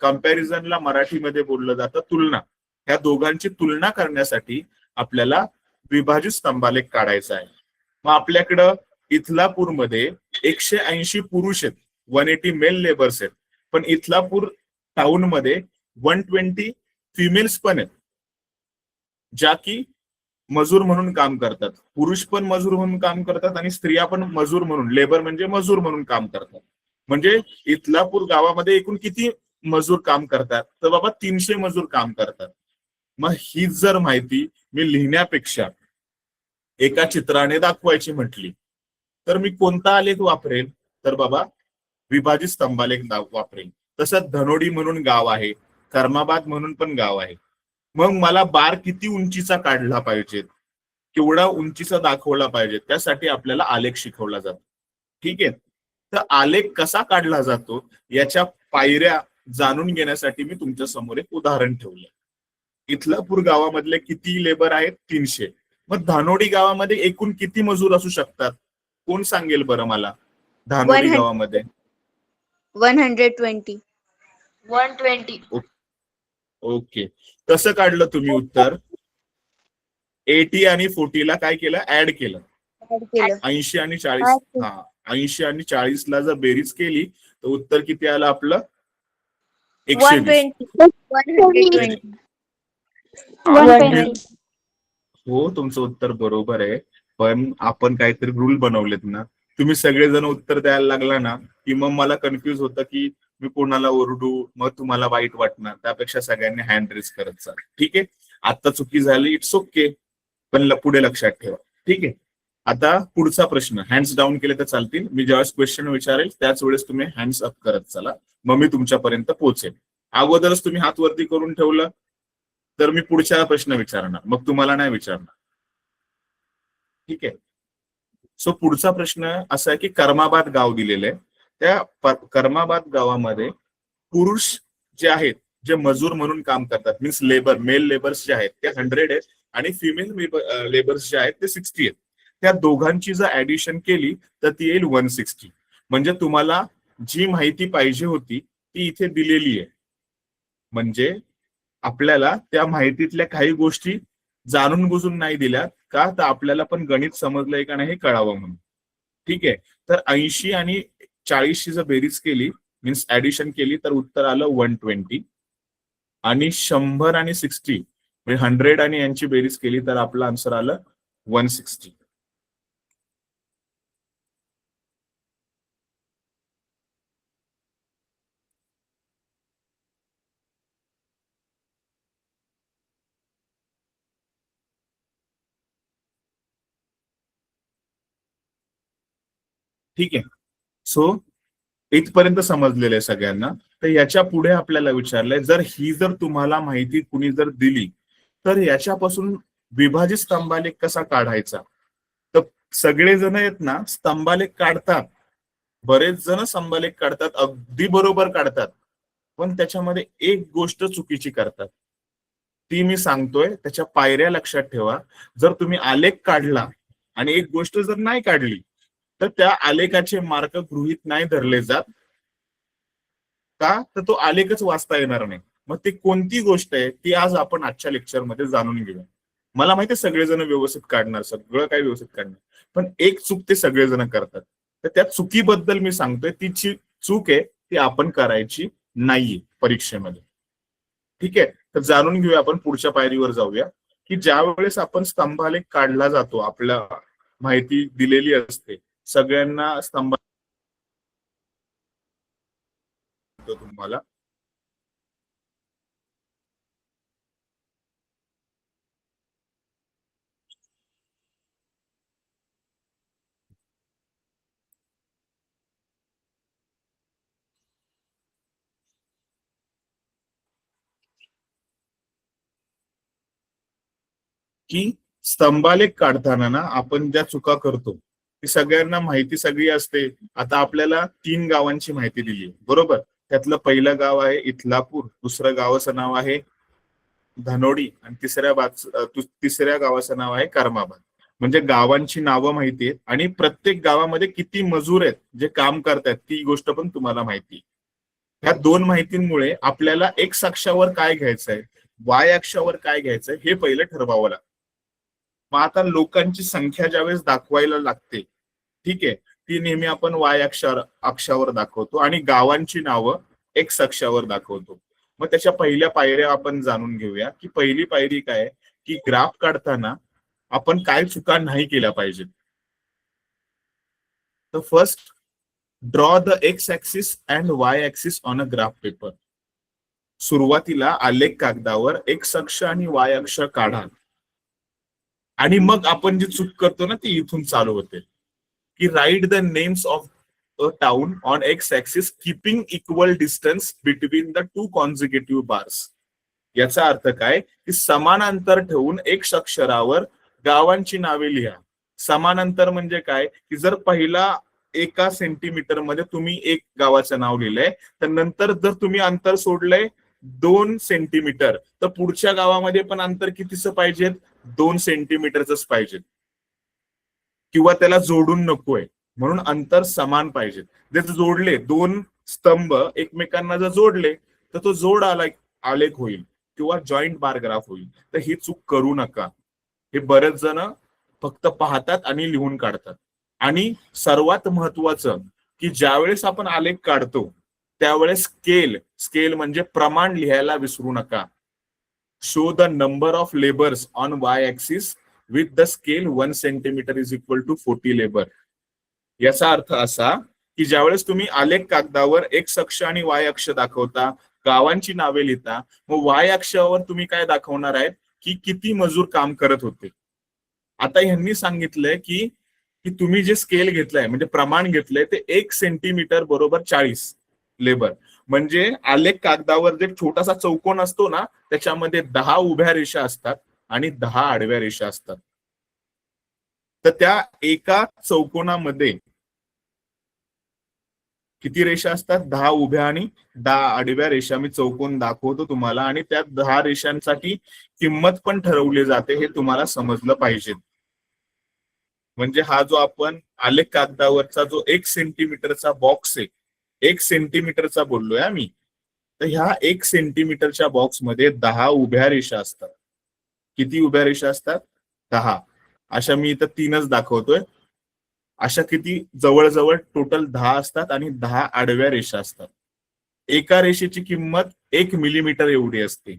कंपॅरिझनला मराठीमध्ये बोललं जातं तुलना. ह्या दोघांची तुलना करण्यासाठी आपल्याला विभाजित स्तंभालेख काढायचा आहे. मग आपल्याकडं इथलापूरमध्ये 180 पुरुष आहेत, 180 मेल लेबर्स आहेत, पण इथलापूर टाउन मध्ये 120 फिमेल्स पण आहेत, ज्या की मजूर म्हणून काम करतात. पुरुष पण मजूर म्हणून काम करतात आणि स्त्रिया पण मजूर म्हणून, लेबर म्हणजे मजूर म्हणून काम करतात. म्हणजे इथलापूर गावामध्ये एकूण किती मजूर काम करतात? तर बाबा 300 मजूर काम करतात. मग ही जर माहिती मी लिहिण्यापेक्षा एका चित्राने दाखवायची म्हटली तर मी कोणता आलेख वापरेल? तर बाबा विभाजित स्तंभालेख वापरेल. तसंच धनोडी म्हणून गाव आहे, कर्माबाद म्हणून पण गाव आहे. मग मला बार किती उंचीचा काढला पाहिजे, केवढा उंचीचा दाखवला पाहिजे, त्यासाठी आपल्याला आलेख शिकवला जातो. ठीक आहे, तर आलेख कसा काढला जातो याच्या पायऱ्या जाणून घेण्यासाठी मी तुमच्या समोर एक उदाहरण ठेवलं. इथलापूर गावामधले किती लेबर आहेत? 300. मग धानोडी गावामध्ये एकूण किती मजूर असू शकतात? कोण सांगेल बरं मला? धानोडी गावामध्ये 120. 120. ओके, कसं काढलं तुम्ही उत्तर? 80 आणि 40 ला काय केलं? ऍड केलं. 80 आणि 40. हा, 80 आणि 40 ला जर बेरीज केली तर उत्तर किती आलं आपलं? 120. 120. हो, तुमचं उत्तर बरोबर आहे. पण आपण काहीतरी रूल बनवलेत ना, तुम्ही सगळेजण उत्तर द्यायला लागला ना की मग मला कन्फ्युज होतं की मी कोणाला ओरडू, मग तुम्हाला वाईट वाटणार. त्यापेक्षा सगळ्यांनी हँड रेज करत चाल. ठीक आहे, आता चुकी झाली, इट्स ओके, पण पुढे लक्षात ठेवा. ठीक आहे, आता पुढचा प्रश्न हँड्स डाऊन केले तर चालतील. मी ज्यावेळेस क्वेश्चन विचारेल त्याच वेळेस तुम्ही हँड्स अप करत चला, मग मी तुमच्यापर्यंत पोहोचेल. अगोदरच तुम्ही हात वरती करून ठेवलं तर मी पुढचा प्रश्न विचारणार, मग तुम्हाला नाही विचारणार. ठीक आहे, सो पुढचा प्रश्न असा आहे की कर्माबाद गाव दिलेलं आहे. त्या कर्माबाद गावामध्ये पुरुष जे आहेत, जे मजूर म्हणून काम करतात, मीन्स लेबर, मेल लेबर्स जे आहेत ते 100 आहेत आणि फिमेल लेबर्स जे आहेत ते 60 आहेत. त्या दोघांची जर ऍडिशन केली तर ती येईल 160. म्हणजे तुम्हाला जी माहिती पाहिजे होती ती इथे दिलेली आहे. म्हणजे आपल्याला त्या माहितीतल्या काही गोष्टी जाणून बुजून नाही दिल्या का, तर आपल्याला पण गणित समजलंय का नाही हे कळावं म्हणून. ठीक आहे, तर 80 आणि 40 जर बेरीज केली, मीन्स ऍडिशन केली, तर उत्तर आलं 120. आणि 100 आणि 60 म्हणजे 100 आणि यांची बेरीज केली तर आपलं आन्सर आलं 160. ठीक आहे, सो इथपर्यंत समजलेलं आहे सगळ्यांना. तर याच्या पुढे आपल्याला विचारलंय, जर तुम्हाला माहिती कुणी जर दिली तर याच्यापासून विभाजित स्तंभालेख कसा काढायचा. तर सगळेजण आहेत ना स्तंभालेख काढतात, बरेच जण स्तंभालेख काढतात, अगदी बरोबर काढतात, पण त्याच्यामध्ये एक गोष्ट चुकीची करतात. ती मी सांगतोय, त्याच्या पायऱ्या लक्षात ठेवा. जर तुम्ही आलेख काढला आणि एक गोष्ट जर नाही काढली तर त्या आलेखाचे मार्क गृहीत नाही धरले जात. का? तर तो आलेखच वाचता येणार नाही. मग ती कोणती गोष्ट आहे ती आज आपण आजच्या लेक्चरमध्ये जाणून घेऊया. मला माहिती आहे सगळेजण व्यवस्थित काढणार, सगळं काही व्यवस्थित काढणार, पण एक चूक ते सगळेजण करतात. तर त्या चुकीबद्दल मी सांगतोय, तीची चूक आहे ती आपण करायची नाहीये परीक्षेमध्ये. ठीक आहे, तर जाणून घेऊया आपण, पुढच्या पायरीवर जाऊया की ज्या वेळेस आपण स्तंभालेख काढला जातो, आपल्या माहिती दिलेली असते सगळ्यांना स्तंभ तुम्हाला की स्तंभालेख काढताना ना आपण ज्या चुका करतो ती सगळ्यांना माहिती सगळी असते. आता आपल्याला 3 गावांची माहिती दिली बरोबर. त्यातलं पहिलं गाव आहे इथलापूर, दुसरं गावाचं नाव आहे धनोडी आणि तिसऱ्या गावाचं नाव आहे करमाबाद. म्हणजे गावांची नावं माहिती आहेत आणि प्रत्येक गावामध्ये किती मजूर आहेत जे काम करतात ती गोष्ट पण तुम्हाला माहिती. ह्या 2 माहितींमुळे आपल्याला एक्स अक्षावर काय घ्यायचंय, वाय अक्षावर काय घ्यायचंय हे पहिलं ठरवावं लागतं. मग आता लोकांची संख्या ज्यावेळेस दाखवायला लागते, ठीक आहे, ती नेहमी आपण वाय अक्षावर दाखवतो आणि गावांची नावं एक्स अक्षावर दाखवतो. मग त्याच्या पहिल्या पायऱ्या आपण जाणून घेऊया की पहिली पायरी काय की ग्राफ काढताना आपण काय चुका नाही केल्या पाहिजेत. तर first, draw the x axis and Y axis on a graph paper. सुरुवातीला आलेख कागदावर एक्स अक्ष आणि वाय अक्ष काढा आणि मग आपण जी चूक करतो ना ती इथून चालू होते की write the names of a town on x axis keeping equal distance between the 2 consecutive bars. याचा अर्थ काय की समान अंतर ठेवून एक्स अक्षरावर गावांची नावे लिहा. समान अंतर म्हणजे काय की जर पहिला 1 सेंटीमीटर मध्ये तुम्ही एक गावाचं नाव लिहिलंय, तर नंतर जर तुम्ही अंतर सोडलंय 2 सेंटीमीटर, तर पुढच्या गावामध्ये पण अंतर कितीच पाहिजे, 2 सेंटीमीटरच पाहिजे, किंवा त्याला जोडून नकोय, म्हणून अंतर समान पाहिजे. जर जोडले 2 स्तंभ एकमेकांना जर जोडले तर तो जोड आलेख होईल किंवा जॉईंट बार ग्राफ होईल. तर ही चूक करू नका. हे बरेच जण फक्त पाहतात आणि लिहून काढतात. आणि सर्वात महत्वाचं की ज्यावेळेस आपण आलेख काढतो त्यावेळेस स्केल म्हणजे प्रमाण लिहायला विसरू नका. Show the number of labours on Y axis with the scale 1 centimetre is equal to 40 labour. याचा अर्थ असा की ज्यावेळेस तुम्ही आलेख कागदावर एक्स अक्ष आणि वाय अक्ष दाखवता, गावांची नावे लिहिता, मग वाय अक्षावर तुम्ही काय दाखवणार आहेत की किती मजूर काम करत होते. आता ह्यांनी सांगितलंय की तुम्ही जे स्केल घेतलंय म्हणजे प्रमाण घेतलंय ते 1 सेंटीमीटर बरोबर 40 लेबर. म्हणजे आलेख कागदावर जे छोटासा चौकोन असतो ना त्याच्यामध्ये 10 उभ्या रेषा असतात आणि 10 आडव्या रेषा असतात. तर त्या एका चौकोनामध्ये किती रेषा असतात, 10 उभ्या आणि 10 आडव्या रेषा. मी चौकोन दाखवतो तुम्हाला आणि त्या 10 रेषांसाठी किंमत पण ठरवली जाते, हे तुम्हाला समजलं पाहिजे. म्हणजे हा जो आपण आलेख कागदावरचा जो 1 सेंटीमीटरचा बॉक्स आहे, 1 सेंटीमीटरचा बोललोय आम्ही, तर ह्या 1 सेंटीमीटरच्या बॉक्समध्ये 10 उभ्या रेषा असतात. किती उभ्या रेषा असतात, 10. अशा मी इथं 3च दाखवतोय. अशा किती जवळजवळ टोटल 10 असतात आणि 10 आडव्या रेषा असतात. एका रेषेची किंमत 1 मिलीमीटर एवढी असते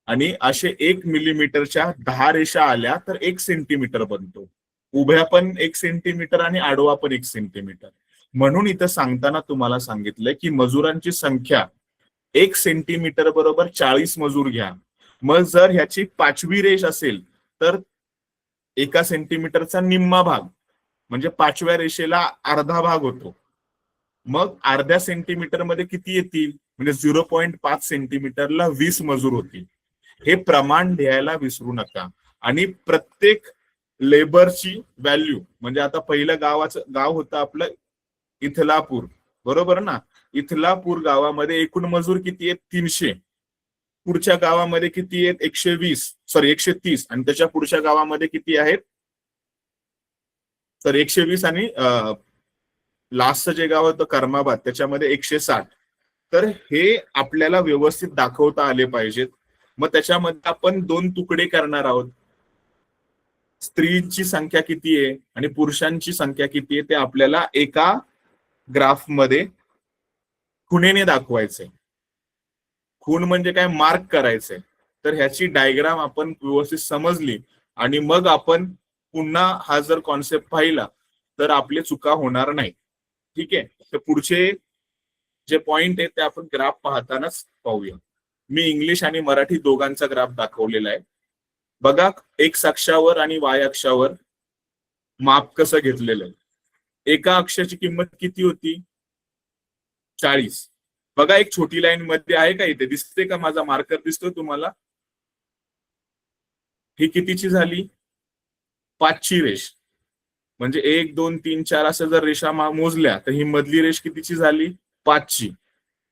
आणि असे 1 मिलीमीटरच्या 10 रेषा आल्या तर 1 सेंटीमीटर बनतो. उभ्या पण 1 सेंटीमीटर आणि आडवा पण 1 सेंटीमीटर. म्हणून इथं सांगताना तुम्हाला सांगितलंय की मजुरांची संख्या 1 सेंटीमीटर बरोबर 40 मजूर घ्या. मग जर ह्याची 5वी रेष असेल तर 1 सेंटीमीटरचा निम्मा भाग म्हणजे 5व्या रेषेला अर्धा भाग होतो. मग अर्ध्या सेंटीमीटर मध्ये किती येतील म्हणजे 0.5 सेंटीमीटरला 20 मजूर होतील. हे प्रमाण लिहायला विसरू नका. आणि प्रत्येक लेबरची व्हॅल्यू म्हणजे आता पहिलं गाव होतं आपलं इथलापूर, बरोबर ना. इथलापूर गावामध्ये एकूण मजूर किती आहेत, 300. पुढच्या गावामध्ये किती आहेत, 130 आणि त्याच्या पुढच्या गावामध्ये किती आहेत, तर 120 आणि लास्टचं जे गाव होतं कर्माबाद त्याच्यामध्ये 160. तर हे आपल्याला व्यवस्थित दाखवता आले पाहिजेत. मग त्याच्यामध्ये आपण 2 तुकडे करणार आहोत. स्त्रीची संख्या किती आहे आणि पुरुषांची संख्या किती आहे ते आपल्याला एका ग्राफ मध्ये खुणेने दाखवायचंय. खूण म्हणजे काय, मार्क करायचंय. तर ह्याची डायग्राम आपण व्यवस्थित समजली आणि मग आपण पुन्हा हा जर कॉन्सेप्ट पाहिला तर आपले चुका होणार नाही. ठीक आहे. तर पुढचे जे पॉइंट आहे ते आपण ग्राफ पाहतानाच पाहूया. मी इंग्लिश आणि मराठी दोघांचा ग्राफ दाखवलेला आहे. बघा, एक्स अक्षावर आणि वाय अक्षावर माप कसं घेतलेलं आहे. एका अक्षाची किंमत किती होती, 40. बघा, एक छोटी लाईन मध्ये आहे का, इथे दिसते का, माझा मार्कर दिसतोय तुम्हाला? ही कितीची झाली, 5ची रेष. म्हणजे 1 2 3 4 असं जर रेषा मोजल्या तर ही मधली रेष कितीची झाली, 5ची.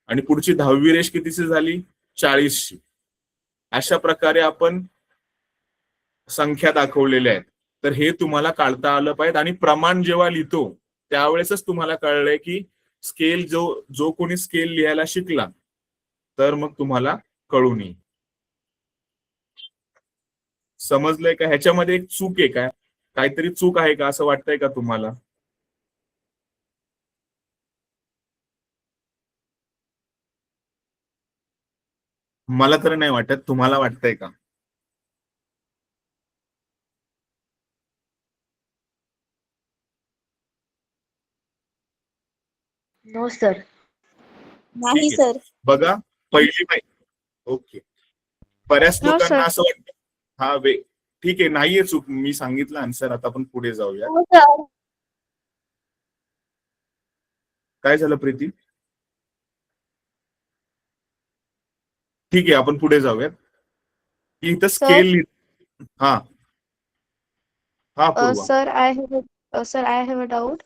आणि पुढची 10वी रेष कितीची झाली, 40ची. अशा प्रकारे आपण संख्या दाखवलेल्या आहेत. तर हे तुम्हाला काढता आलं पाहिजे. आणि प्रमाण जेव्हा लिहितो त्यावेळेसच तुम्हाला कळलंय की स्केल जो कोणी स्केल लिहायला शिकला तर मग तुम्हाला कळून येईल. समजलंय का? ह्याच्यामध्ये एक चूक आहे का, काहीतरी चूक आहे का असं वाटतंय का तुम्हाला? मला तर नाही वाटत, तुम्हाला वाटतंय का? No sir. नाही ठीक आहे. सर. बघा, पहिली ओके. बऱ्याच हो, लोकांना सर. असं वाटतं हा ठीक आहे, नाहीये चूक, मी सांगितलं आन्सर. आता आपण पुढे जाऊया. हो सर. काय झालं प्रीती? ठीक आहे, आपण पुढे जाऊयात. इथं स्केल. हा हा Purva. Sir I have a doubt.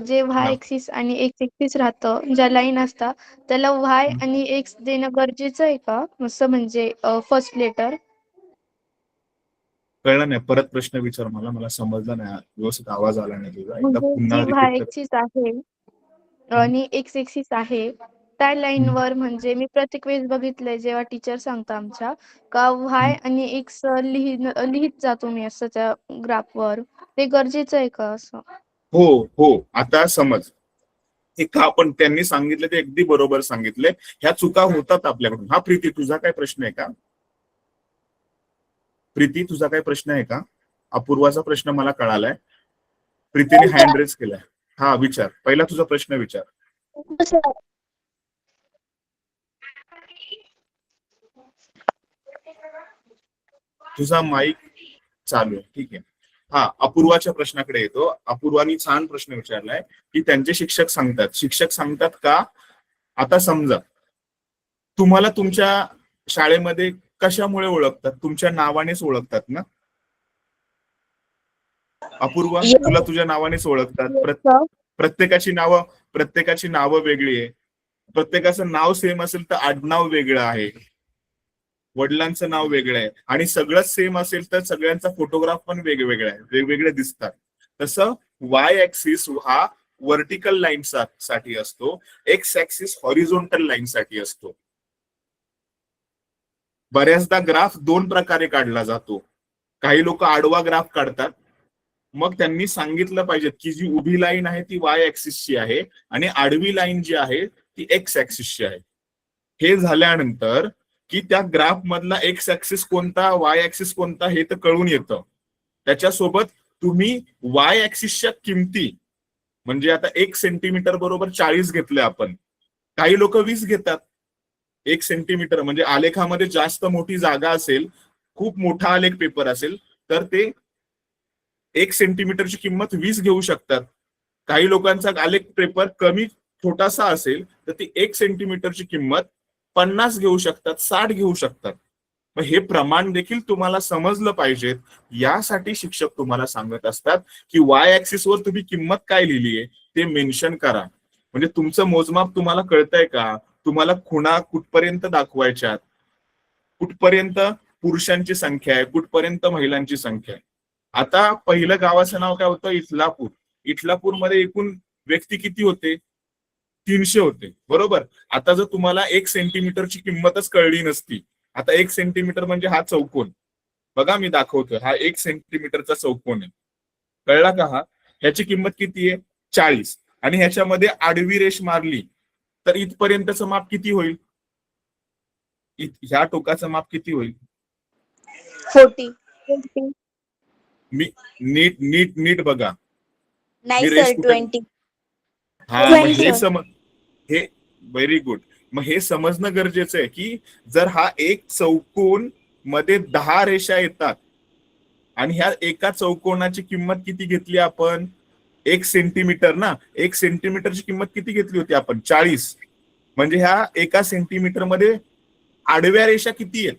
जे हा. वाय एक्सिस आणि एक्स एक्सिस राहतं, ज्या लाईन असतात त्याला वाय आणि एक्स देणं गरजेचं आहे का? असं म्हणजे फर्स्ट लेटर. कळलं नाही, परत प्रश्न विचार. मला समजलं नाही, व्यवस्थित आवाज आला नाही तुझा. एकदा म्हणजे पुन्हा जी वाय रिपीट कर. एक्सिस आहे आणि एक्स एक्सिस आहे त्या लाईनवर, म्हणजे मी प्रत्येक वेळेस बघितलंय जेव्हा टीचर सांगता आमच्या का वाय आणि एक्स लिहित जातो मी असं त्या ग्राफवर. ते गरजेचं आहे का असं? हो हो, आता समज. हे का पण त्यांनी सांगितलं ते अगदी बरोबर सांगितलंय. ह्या चुका होतात आपल्याकडून. हा प्रीती, तुझा काय प्रश्न आहे का? प्रीती, तुझा काय प्रश्न आहे का? अपूर्वाचा प्रश्न मला कळालाय. प्रीतीने हँड रेज केलाय. हा, विचार. पहिला तुझा प्रश्न विचार. हो सर. तुझा माईक चालू आहे. ठीक आहे. हा, अपूर्वाच्या प्रश्नाकडे येतो. अपूर्वानी छान प्रश्न विचारलाय की त्यांचे शिक्षक सांगतात का? आता समजा तुम्हाला तुमच्या शाळेमध्ये कशामुळे ओळखतात? तुमच्या नावानेच ओळखतात ना अपूर्वा? तुला तुझ्या नावानेच ओळखतात. प्रत्येकाची नावं वेगळी आहे. प्रत्येकाचं नाव सेम असेल तर आडनाव वेगळं आहे, वडिलांचं नाव वेगळं आहे. आणि सगळंच सेम असेल तर सगळ्यांचा फोटोग्राफ पण वेगवेगळा आहे, वेगवेगळे दिसतात. तसं वाय ऍक्सिस हा व्हर्टिकल लाईन साठी असतो, एक्स ऍक्सिस हॉरिझॉन्टल लाईन साठी असतो. बऱ्याचदा ग्राफ 2 प्रकारे काढला जातो. काही लोक आडवा ग्राफ काढतात. मग त्यांनी सांगितलं पाहिजे की जी उभी लाईन आहे ती वाय ऍक्सिसची आहे आणि आडवी लाईन जी आहे ती एक्स ऍक्सिसची आहे. हे झाल्यानंतर की त्या ग्राफ मधला एक्स ऍक्सिस कोणता, वाय ऍक्सिस कोणता हे तर कळून येतं. त्याच्यासोबत तुम्ही वाय ऍक्सिसच्या किमती, म्हणजे आता 1 सेंटीमीटर बरोबर 40 घेतले आपण, काही लोक 20 घेतात. 1 सेंटीमीटर म्हणजे आलेखामध्ये जास्त मोठी जागा असेल, खूप मोठा आलेख पेपर असेल तर ते 1 सेंटीमीटरची किंमत 20 घेऊ शकतात. काही लोकांचा आलेख पेपर कमी छोटासा असेल तर ती 1 सेंटीमीटरची किंमत 50 घेऊ शकतात, 60 घेऊ शकतात. मग हे प्रमाण देखील तुम्हाला समजलं पाहिजे. यासाठी शिक्षक तुम्हाला सांगत असतात की वाय ऍक्सिसवर तुम्ही किंमत काय लिहिली आहे ते मेन्शन करा. म्हणजे तुमचं मोजमाप तुम्हाला कळतंय का? तुम्हाला खुणा कुठपर्यंत दाखवायच्यात, कुठपर्यंत पुरुषांची संख्या आहे, कुठपर्यंत महिलांची संख्या आहे. आता पहिलं गावाचं नाव काय होतं? इटलापूर. इटलापूर मध्ये एकूण व्यक्ती किती होते? 300 होते. बरोबर. आता जर तुम्हाला 1 सेंटीमीटरची किंमतच कळली नसती, आता 1 सेंटीमीटर म्हणजे हा चौकोन बघा, मी दाखवतोय, हा 1 सेंटीमीटरचा चौकोन आहे. कळला का? हा ह्याची किंमत किती आहे? 40. आणि ह्याच्यामध्ये आडवी रेष मारली तर इथपर्यंतचं माप किती होईल? ह्या टोकाचं माप किती होईल? 40. मी नीट नीट नीट बघा. नाही मी रेष सर, कुठे- 20. हा, मग 20, sir. हे व्हेरी गुड. मग हे समजणं गरजेचं आहे की जर हा एक चौकोन मध्ये 10 रेषा येतात आणि ह्या एका चौकोनाची किंमत किती घेतली आपण? 1 सेंटीमीटर ना. 1 सेंटीमीटरची किंमत किती घेतली होती आपण? 40. म्हणजे ह्या एका सेंटीमीटर मध्ये आडव्या रेषा किती आहेत?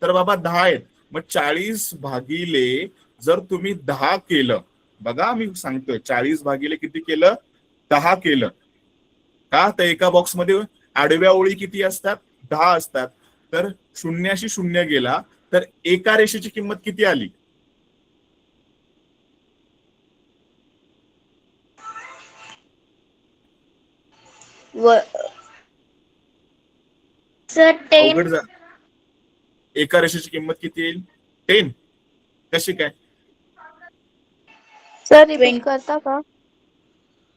तर बाबा 10 आहेत. मग 40 भागिले जर तुम्ही 10 केलं, बघा मी सांगतोय 40 भागिले किती केलं? 10 केलं का? तर एका बॉक्समध्ये आडव्या ओळी किती असतात? 10 असतात. तर शून्याशी शून्य गेला तर एका रेषेची किंमत किती आली? सर 10. अवघड जा. एका रेषेची किंमत किती येईल? 10. कशी काय? सर रिपीट करता का?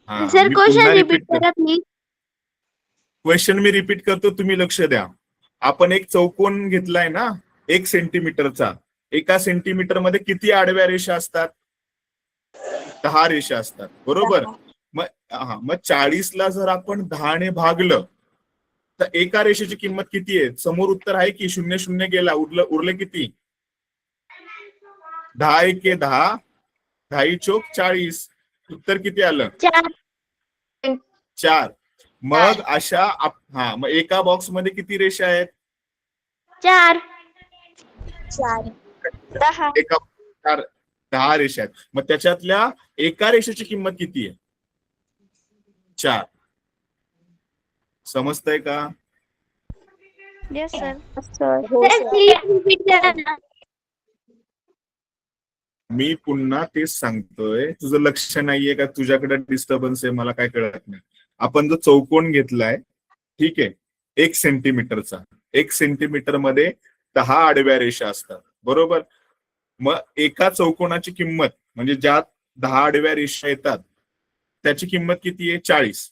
हा, सर मी क्वेश्चन पुन्हा रिपीट repeat करा प्लीज. क्वेश्चन मी रिपीट करतो, तुम्ही लक्ष द्या. आपण एक चौकोन घेतलाय ना 1 सेंटीमीटरचा. एका सेंटीमीटर मध्ये किती आडव्या रेषा असतात? 10 रेषा असतात. बरोबर. मग 40 ला जर आपण 10 ने भागलं तर एका रेषेची किंमत किती आहे? समोर उत्तर आहे की 0 गेला, उरले किती? 10 एके 10, 10 चोक 40. उत्तर किती आलं? 4. 4. मग अशा मग एका बॉक्स मध्ये किती रेषा आहेत? 4. 10. एका 10 रेषा आहेत. मग त्याच्यातल्या एका रेषेची किंमत किती आहे? 4. समजतंय का? Yes sir. हो सर सर. प्लीज रिपीट करा ना. मी पुन्हा तेच सांगतोय, तुझं लक्ष नाहीये का? तुझ्याकडे डिस्टर्बन्स आहे, मला काय कळत नाही. आपण जो चौकोन घेतलाय, ठीक आहे, 1 सेंटीमीटरचा. 1 सेंटीमीटर मध्ये 10 आडव्या रेषा असतात. बरोबर. मग एका चौकोनाची किंमत म्हणजे ज्यात 10 आडव्या रेषा येतात त्याची किंमत किती आहे? 40.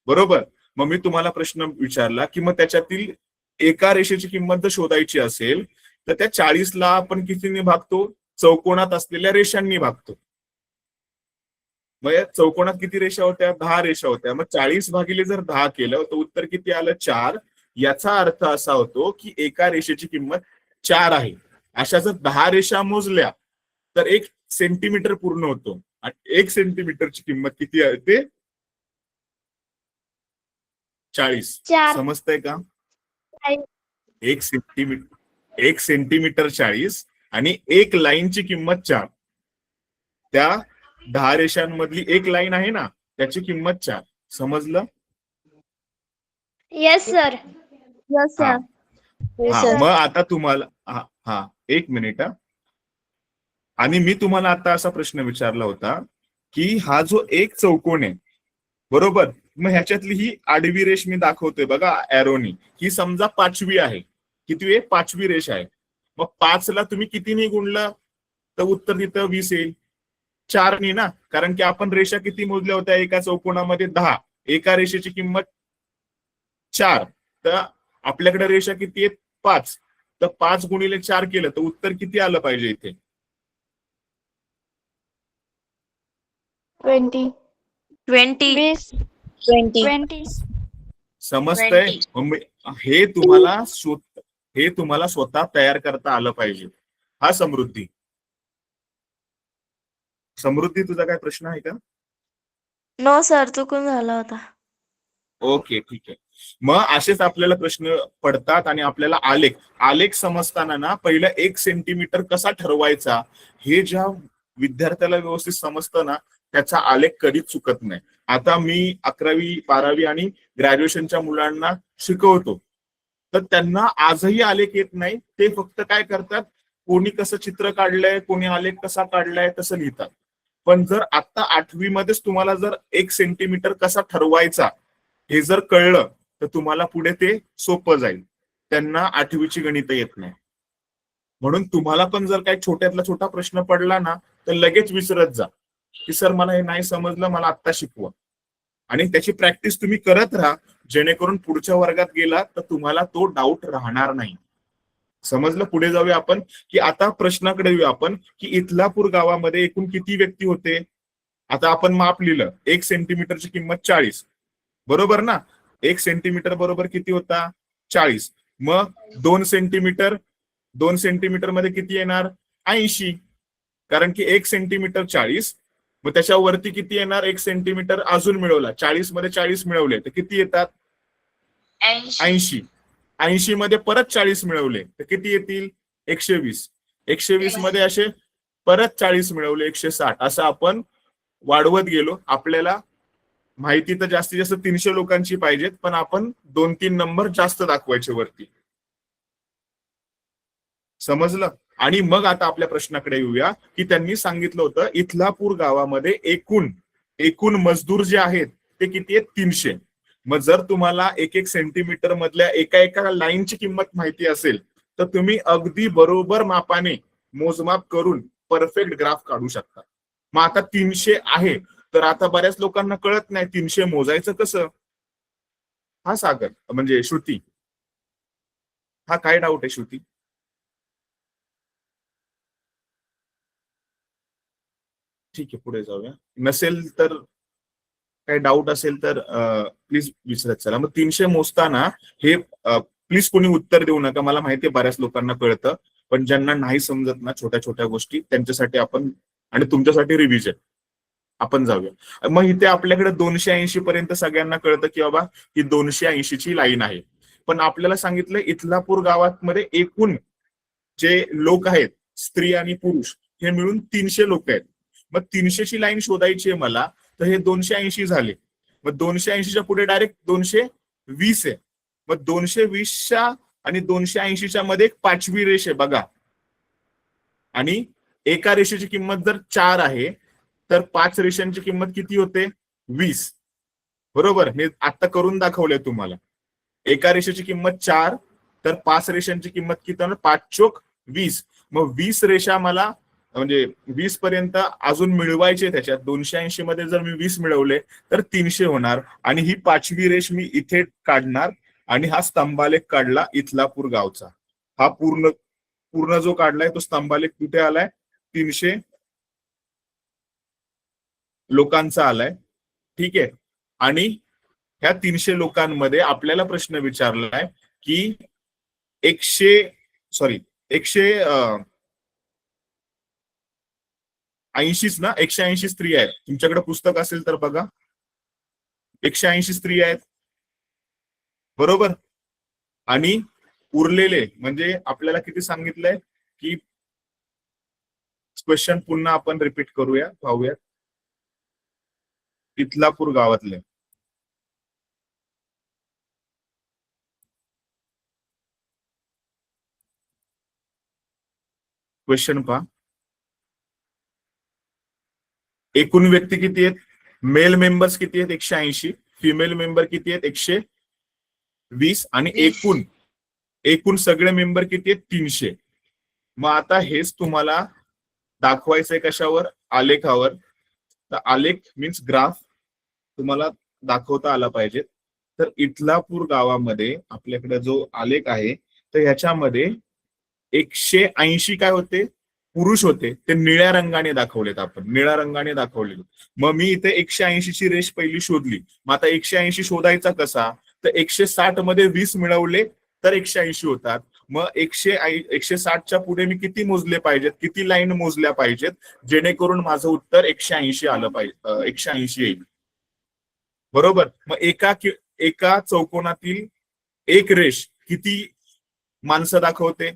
बरोबर. मग मी तुम्हाला प्रश्न विचारला की मग त्याच्यातील एका रेषेची किंमत जर शोधायची असेल तर त्या 40ला आपण कितीने भागतो? चौकोनात असलेल्या रेषांनी भागतो. मग या चौकोनात किती रेषा होत्या? 10 रेषा होत्या. मग 40 भागिले जर 10 केलं तर उत्तर किती आलं? 4. याचा अर्थ असा होतो की एका रेषेची किंमत 4 आहे. अशा जर 10 रेषा मोजल्या तर 1 सेंटीमीटर पूर्ण होतो. आणि 1 सेंटीमीटरची किंमत किती आहे? ते 40. 4. समजतंय का? 40. 1 सेंटीमीटर 40 आणि 1 लाईनची किंमत 4. त्या 10 रेषांमधली 1 लाईन आहे ना, त्याची किंमत 4. समजलं? Yes sir. यस हा. सर. मग आता तुम्हाला 1 मिनिट. आणि मी तुम्हाला आता असा प्रश्न विचारला होता की हा जो एक चौकोन आहे, बरोबर, मग ह्याच्यातली ही आडवी रेष मी दाखवतोय बघा एरोनी, ही समजा 5वी आहे. किती आहे? 5वी रेष आहे. मग 5 ला तुम्ही कितीने गुणलं तर उत्तर तिथं 20 येईल. 4 नी ना, कारण की आपण रेषा किती मोजल्या होत्या एका चौकोनामध्ये? 10. एका रेषेची किंमत 4. तर आपल्याकडे रेषा किती आहेत? 5. तर 5 गुणिले 4 केलं तर उत्तर किती आलं पाहिजे इथे? 20. 20. 20. समजतंय? 20. मग हे तुम्हाला स्वतः तयार करता आलं पाहिजे. हा समृद्धी, तुझा काय प्रश्न आहे का? नो सर, चुकून झाला होता. ओके, ठीक आहे. मग असेच आपल्याला प्रश्न पडतात आणि आपल्याला आलेख समजताना ना पहिलं 1 सेंटीमीटर कसा ठरवायचा हे ज्या विद्यार्थ्याला व्यवस्थित समजतं ना त्याचा आलेख कधीच चुकत नाही. आता मी 11वी 12वी आणि ग्रॅज्युएशनच्या मुलांना शिकवतो तर त्यांना आजही आलेख येत नाही. ते फक्त काय करतात, कोणी कसं चित्र काढलंय, कोणी आलेख कसा काढलाय तसं लिहितात. पण जर आता 8वी मध्येच तुम्हाला जर 1 सेंटीमीटर कसा ठरवायचा हे जर कळलं तर तुम्हाला पुढे ते सोपं जाईल. त्यांना 8वीची गणित येत नाही. म्हणून तुम्हाला पण जर काही छोट्यातला छोटा प्रश्न पडला ना तर लगेच विसरत जा की सर मला हे नाही समजलं, मला आत्ता शिकवा. आणि त्याची प्रॅक्टिस तुम्ही करत राहा, जेणेकरून पुढच्या वर्गात गेला तर तुम्हाला तो डाऊट राहणार नाही. समजलं? पुढे जाऊया आपण की आता प्रश्नाकडे येऊया आपण की इथलापूर गावामध्ये एकूण किती व्यक्ती होते. आता आपण माप लिहिलं, 1 सेंटीमीटरची किंमत 40, बरोबर ना. 1 सेंटीमीटर बरोबर किती होता? 40. मग 2 सेंटीमीटर मध्ये किती येणार? 80. कारण की 1 सेंटीमीटर 40, मग त्याच्यावरती किती येणार? 1 सेंटीमीटर अजून मिळवला, 40 मध्ये 40 मिळवले तर किती येतात? 80. 80 मध्ये परत 40 मिळवले तर किती येतील? 120. 120 मध्ये असे परत 40 मिळवले, 160. असं आपण वाढवत गेलो. आपल्याला माहिती तर जास्तीत जास्त 300 लोकांची पाहिजेत, पण आपण 2-3 नंबर जास्त दाखवायचे वरती. समजलं? आणि मग आता आपल्या प्रश्नाकडे येऊया की त्यांनी सांगितलं होतं इथलापूर गावामध्ये एकूण मजदूर जे आहेत ते किती आहेत? 300. मग जर तुम्हाला 1-1 सेंटीमीटर मधल्या एका लाईनची किंमत माहिती असेल तर तुम्ही अगदी बरोबर मापाने मोजमाप करून परफेक्ट ग्राफ काढू शकता. मग आता 300 आहे तर आता बऱ्याच लोकांना कळत नाही 300 मोजायचं कसं. हा सागर म्हणजे श्रुती, हा काय डाऊट आहे श्रुती? ठीक आहे, पुढे जाऊया. नसेल तर काही डाऊट असेल तर प्लीज विचारत चला. मग 300 मोजताना हे प्लीज कोणी उत्तर देऊ नका. मला माहिती आहे बऱ्याच लोकांना कळतं, पण ज्यांना नाही समजत ना छोट्या छोट्या गोष्टी, त्यांच्यासाठी आपण आणि तुमच्यासाठी रिव्हिजन आपण जाऊया. मग इथे आपल्याकडे 280 पर्यंत सगळ्यांना कळतं की बाबा ही 280 ची लाईन आहे. पण आपल्याला सांगितलं इथलापूर गावात मध्ये एकूण जे लोक आहेत, स्त्री आणि पुरुष, हे मिळून 300 लोक आहेत. मग 300 ची लाईन शोधायची आहे मला, तर हे 280 झाले. मग 280च्या पुढे डायरेक्ट 220 आहे. मग 220च्या आणि 280च्या मध्ये एक 5वी रेष आहे बघा. आणि एका रेषेची किंमत जर 4 आहे तर 5 रेषांची किंमत किती होते? 20. बरोबर, हे आता करून दाखवलंय तुम्हाला. एका रेषेची किंमत 4 तर 5 रेषांची किंमत किती होणार? 5 चोक 20. मग 20 रेषा मला म्हणजे 20 पर्यंत अजून मिळवायचे. त्याच्यात 280 मध्ये जर मी 20 मिळवले तर 300 होणार. आणि ही 5वी रेष मी इथे काढणार आणि हा स्तंभालेख काढला इथलापूर गावचा. हा पूर्ण जो काढलाय तो स्तंभालेख कुठे आलाय? 300 लोकांचा आलाय. ठीक आहे. आणि ह्या 300 लोकांमध्ये आपल्याला प्रश्न विचारलाय की 180 ना, 180 स्त्री आहेत. तुमच्याकडे पुस्तक असेल तर बघा, 180 स्त्री आहेत, बरोबर. आणि उरलेले म्हणजे आपल्याला किती सांगितलंय की, क्वेश्चन पुन्हा आपण रिपीट करूया, पाहूया. इथलापूर गावातले क्वेश्चन पहा. एकूण व्यक्ती किती आहेत? मेल मेंबर्स किती आहेत? 180. फिमेल मेंबर किती आहेत? 120. आणि एकूण सगळे मेंबर किती आहेत? 300. मग आता हेच तुम्हाला दाखवायचंय कशावर? आलेखावर. तर आलेख मीन्स ग्राफ तुम्हाला दाखवता आला पाहिजे. तर इथलापूर गावामध्ये आपल्याकडे जो आलेख आहे तर ह्याच्यामध्ये 180 काय होते? पुरुष होते. ते निळ्या रंगाने दाखवलेत, आपण निळ्या रंगाने दाखवलेले. मग मी इथे 180 ची रेष पहिली शोधली. मग आता 180 शोधायचा कसा? तर 160 मध्ये 20 मिळवले तर 180 होतात. मग 160च्या पुढे मी किती मोजले पाहिजेत? किती लाईन मोजल्या पाहिजेत जेणेकरून माझं उत्तर 180 आलं पाहिजे? 180 येईल, बरोबर. मग एका चौकोनातील एक रेष किती माणसं दाखवते?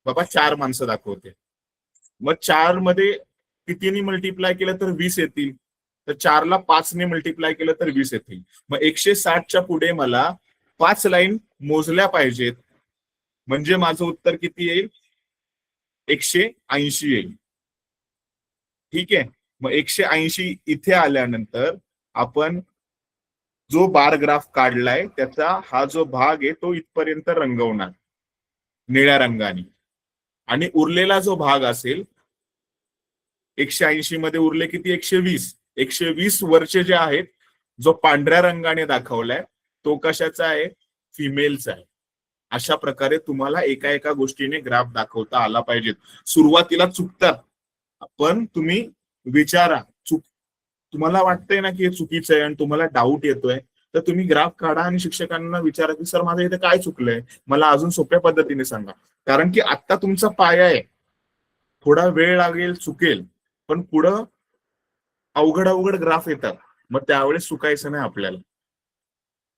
बाबा 4 माणसं दाखवते. मग 4 मध्ये कितीने मल्टिप्लाय केलं तर 20 येतील. तर 4 ला 5 ने मल्टिप्लाय केलं तर 20 येतील. मग 160च्या पुढे मला 5 लाईन मोजल्या पाहिजेत, म्हणजे माझं उत्तर किती येईल? 180 येईल. ठीक आहे. मग 180 इथे आल्यानंतर आपण जो बार ग्राफ काढलाय त्याचा हा जो भाग आहे तो इथपर्यंत रंगवणार निळ्या रंगाने, आणि उरलेला जो भाग असेल 180 मध्ये उरले किती, 120 वरचे जे आहेत, जो पांढऱ्या रंगाने दाखवलाय तो कशाचा आहे, फिमेलचा आहे. अशा प्रकारे तुम्हाला एका एका गोष्टीने ग्राफ दाखवता आला पाहिजे. सुरुवातीला चुकतात, पण तुम्ही विचारा, तुम्हाला वाटतंय ना की हे चुकीचं आहे आणि तुम्हाला डाऊट येतोय, तर तुम्ही ग्राफ काढा आणि शिक्षकांना विचारा की सर माझं इथे काय चुकलंय, मला अजून सोप्या पद्धतीने सांगा. कारण की आता तुमचा पाया आहे, थोडा वेळ लागेल, चुकेल, पण पुढं अवघड ग्राफ येतात, मग त्यावेळेस चुकायचं नाही आपल्याला.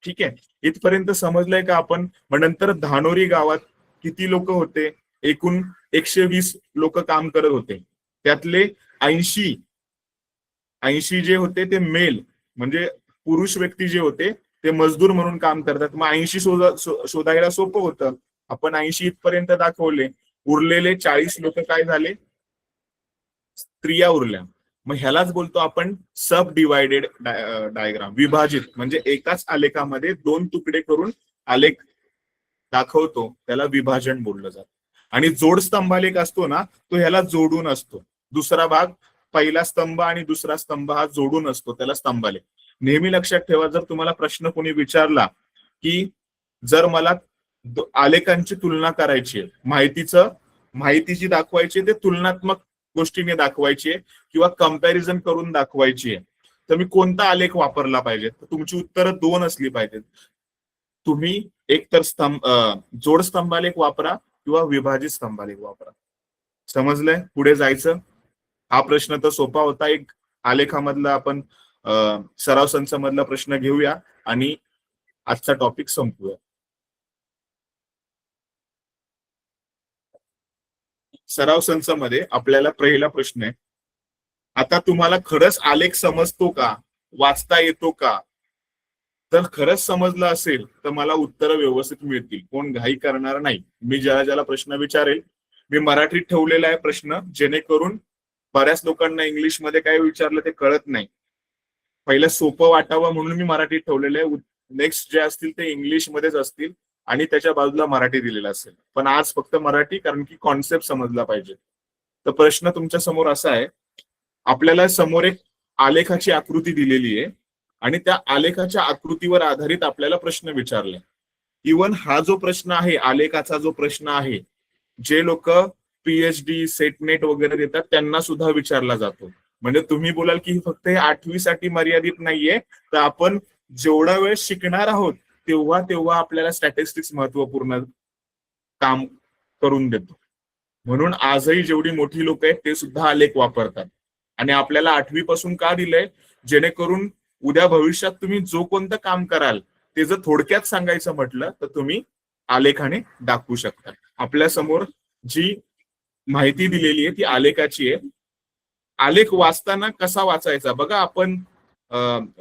ठीक आहे, इथपर्यंत समजलंय का आपण? मग नंतर धानोरी गावात किती लोक होते? एकूण 120 लोक काम करत होते. त्यातले 80 जे होते ते मेल, म्हणजे पुरुष व्यक्ती जे होते ते मजदूर म्हणून काम करतात. मग 80 शोधायला सोपं होतं. आपण 80 इथपर्यंत दाखवले. उरलेले 40 लोक काय झाले? स्त्रिया उरल्या. मग ह्यालाच बोलतो आपण सब डिवायडेड डायग्राम, विभाजित. म्हणजे एकाच आलेखामध्ये 2 तुकडे करून आलेख दाखवतो, त्याला विभाजन बोललं जातं. आणि जोड स्तंभालेख असतो ना, तो ह्याला जोडून असतो. दुसरा भाग, पहिला स्तंभ आणि दुसरा स्तंभ हा जोडून असतो, त्याला स्तंभालेख. नेहमी लक्षात ठेवा, जर तुम्हाला प्रश्न कोणी विचारला की जर मला आलेखांची तुलना करायची आहे, माहितीची दाखवायची, ते तुलनात्मक गोष्टीने दाखवायची किंवा कंपॅरिझन करून दाखवायची आहे, तर मी कोणता आलेख वापरला पाहिजे? तर तुमची उत्तरं 2 असली पाहिजेत. तुम्ही एक तर जोड स्तंभालेख वापरा किंवा विभाजित स्तंभालेख वापरा. समजलंय? पुढे जायचं. हा प्रश्न तर सोपा होता. एक आलेखामधला आपण सराव संच मधला प्रश्न घेऊया आणि आजचा टॉपिक संपवूया. सराव संच मध्ये आपल्याला पहिला प्रश्न आहे, आता तुम्हाला खरंच आलेख समजतो का, वाचता येतो का? जर खरंच समजलं असेल तर मला उत्तरं व्यवस्थित मिळतील, कोण घाई करणार नाही. मी ज्याला प्रश्न विचारेल, मी मराठीत ठेवलेला आहे प्रश्न, जेणेकरून बऱ्याच लोकांना इंग्लिश मध्ये काय विचारलं ते कळत नाही. पहिलं सोपं वाटावं म्हणून मी मराठीत ठेवलेलं आहे. नेक्स्ट जे असतील ते इंग्लिश मध्येच असतील आणि त्याच्या बाजूला मराठी दिलेला असेल. पण आज फक्त मराठी, कारण की कॉन्सेप्ट समजला पाहिजे. तर प्रश्न तुमच्या समोर असा आहे, आपल्याला समोर एक आलेखाची आकृती दिलेली आहे आणि त्या आलेखाच्या आकृतीवर आधारित आपल्याला प्रश्न विचारले. इवन हा जो प्रश्न आहे, आलेखाचा जो प्रश्न आहे, जे लोक PhD, सेटनेट वगैरे देतात त्यांना सुद्धा विचारला जातो. म्हणजे तुम्ही बोलाल की फक्त हे 8वी साठी मर्यादित नाहीये, तर आपण जेवढा वेळ शिकणार आहोत तेव्हा आपल्याला स्टॅटिस्टिक्स महत्वपूर्ण काम करून देतो. म्हणून आजही जेवढी मोठी लोक आहेत ते सुद्धा आलेख वापरतात. आणि आपल्याला 8वी पासून का दिलंय? जेणेकरून उद्या भविष्यात तुम्ही जो कोणतं काम कराल ते जर थोडक्यात सांगायचं म्हटलं तर तुम्ही आलेखाने दाखवू शकता. आपल्या समोर जी माहिती दिलेली आहे ती आलेखाची आहे. आलेख वाचताना कसा वाचायचा बघा. आपण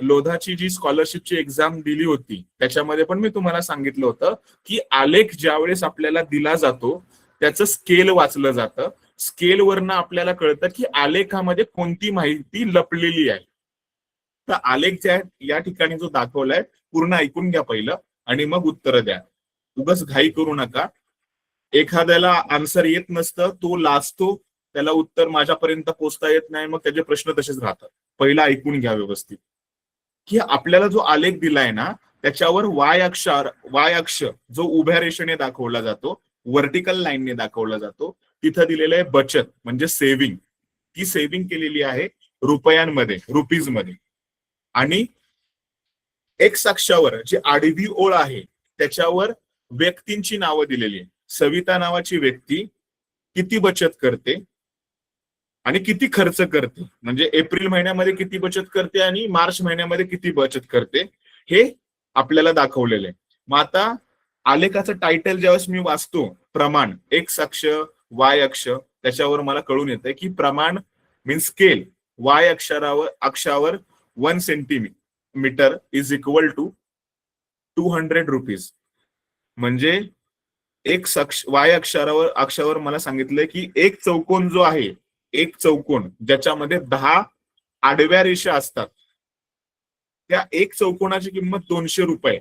लोधाची जी स्कॉलरशिपची एक्झाम दिली होती त्याच्यामध्ये पण मी तुम्हाला सांगितलं होतं की आलेख ज्यावेळेस आपल्याला दिला जातो त्याचं स्केल वाचलं जातं. स्केलवरनं आपल्याला कळतं की आलेखामध्ये कोणती माहिती लपलेली आहे. तर आलेख ज्या या ठिकाणी जो दाखवलाय पूर्ण ऐकून घ्या पहिलं आणि मग उत्तर द्या. उगाच घाई करू नका. एखाद्याला आन्सर येत नसतं, तो लाजतो, त्याला उत्तर माझ्यापर्यंत पोहोचता येत नाही, मग त्याचे प्रश्न तसेच राहतात. पहिला ऐकून घ्या व्यवस्थित की आपल्याला जो आलेख दिलाय ना त्याच्यावर वाय अक्ष जो उभ्या रेषेने दाखवला जातो, व्हर्टिकल लाईनने दाखवला जातो, तिथं दिलेलं आहे बचत म्हणजे सेव्हिंग. ती सेव्हिंग केलेली आहे रुपयांमध्ये, रुपीज मध्ये. आणि एक्स अक्षावर जी आडवी ओळ आहे त्याच्यावर व्यक्तींची नावं दिलेली आहे. सविता नावाची व्यक्ती किती बचत करते आणि किती खर्च करते, म्हणजे एप्रिल महिन्यामध्ये किती बचत करते आणि मार्च महिन्यामध्ये किती बचत करते, हे आपल्याला दाखवलेलं आहे. मग आता आलेखाचं टायटल ज्यावेळेस मी वाचतो, प्रमाण, एक्स अक्ष वाय अक्ष, त्याच्यावर मला कळून येतंय की प्रमाण मीन्स स्केल, वाय अक्षावर 1 centimetre is equal to 200 rupees. म्हणजे एक्स अक्ष वाय अक्षावर मला सांगितलंय की एक चौकोन जो आहे, एक चौकोन ज्याच्यामध्ये 10 आडव्या रेषा असतात, त्या एक चौकोनाची किंमत 200 रुपये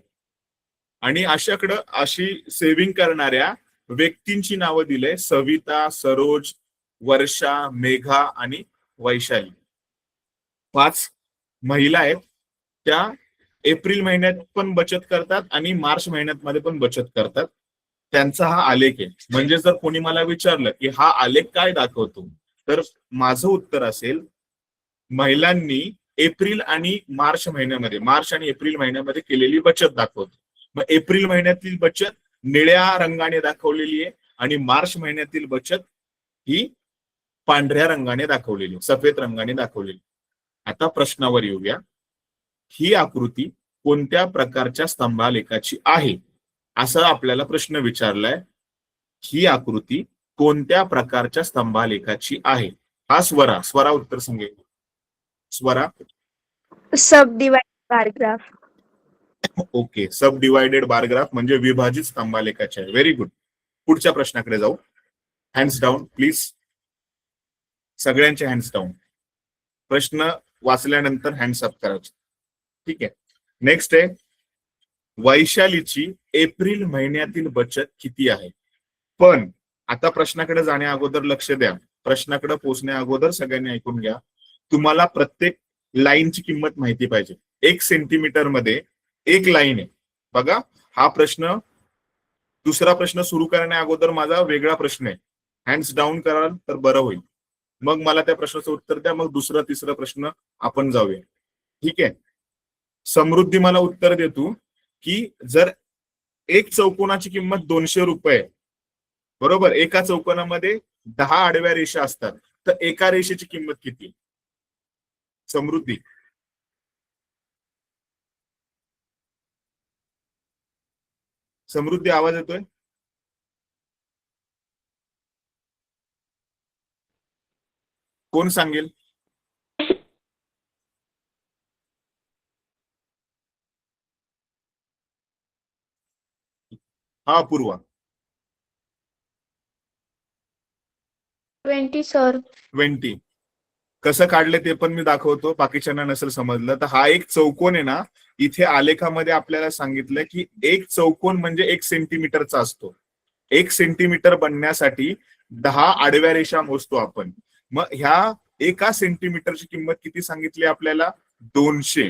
आणि अशी सेव्हिंग करणाऱ्या व्यक्तींची नावं दिले सविता, सरोज, वर्षा, मेघा आणि वैशाली. 5 महिला आहेत, त्या एप्रिल महिन्यात पण बचत करतात आणि मार्च महिन्यात मध्ये पण बचत करतात. त्यांचा हा आलेख आहे. म्हणजे जर कोणी मला विचारलं की हा आलेख काय दाखवतो, तर माझं उत्तर असेल महिलांनी एप्रिल आणि मार्च आणि एप्रिल महिन्यामध्ये केलेली बचत दाखवतो. मग एप्रिल महिन्यातील बचत निळ्या रंगाने दाखवलेली आहे आणि मार्च महिन्यातील बचत ही पांढऱ्या रंगाने दाखवलेली, सफेद रंगाने दाखवलेली. आता प्रश्नावर येऊया. ही आकृती कोणत्या प्रकारच्या स्तंभालेखाची आहे, असा आपल्याला प्रश्न विचारलाय. ही आकृती कोणत्या प्रकारच्या स्तंभालेखाची आहे? हा स्वरा उत्तर सांगेल. स्वरा. सब डिवाइड बार ग्राफ. ओके, सब डिवायडेड बार ग्राफ म्हणजे विभाजित स्तंभालेखाचे आहे. Very good. पुढच्या प्रश्नाकडे जाऊ. हँड्स डाऊन प्लीज, सगळ्यांचे हँड्स डाऊन. प्रश्न वाचल्यानंतर हँड्स अप करायचे. ठीक आहे. नेक्स्ट आहे, वैशालीची एप्रिल महिन्यातील बचत किती आहे? पण आता प्रश्नाकडे जाण्या अगोदर लक्ष द्या. प्रश्नाकडे पोहोचण्या अगोदर सगळ्यांनी ऐकून घ्या. तुम्हाला प्रत्येक लाईनची किंमत माहिती पाहिजे. 1 सेंटीमीटर मध्ये 1 लाईन आहे. बघा, हा प्रश्न, दुसरा प्रश्न सुरू करण्या अगोदर माझा वेगळा प्रश्न आहे. हँड्स डाऊन कराल तर बरं होईल. मग मला त्या प्रश्नाचं उत्तर द्या, मग दुसरा तिसरा प्रश्न आपण जाऊया. ठीक आहे. समृद्धी मला उत्तर देतो की जर एक चौकोनाची किंमत 200 रुपये, बरोबर, एका चौकोनामध्ये 10 आडव्या रेषा असतात, तर एका रेषेची किंमत किती? समृद्धी. समृद्धी, आवाज येतोय? कोण सांगेल? हा, पूर्वा. 20 सर. 20. कसं काढले ते पण मी दाखवतो, बाकीच्यांना नसेल समजलं तर. हा एक चौकोन आहे ना, इथे आलेखामध्ये आपल्याला सांगितलं की एक चौकोन म्हणजे 1 सेंटीमीटरचा असतो. 1 सेंटीमीटर बनण्यासाठी 10 आडव्या रेषा मोजतो आपण. मग ह्या 1 सेंटीमीटरची किंमत किती सांगितली आपल्याला? 200.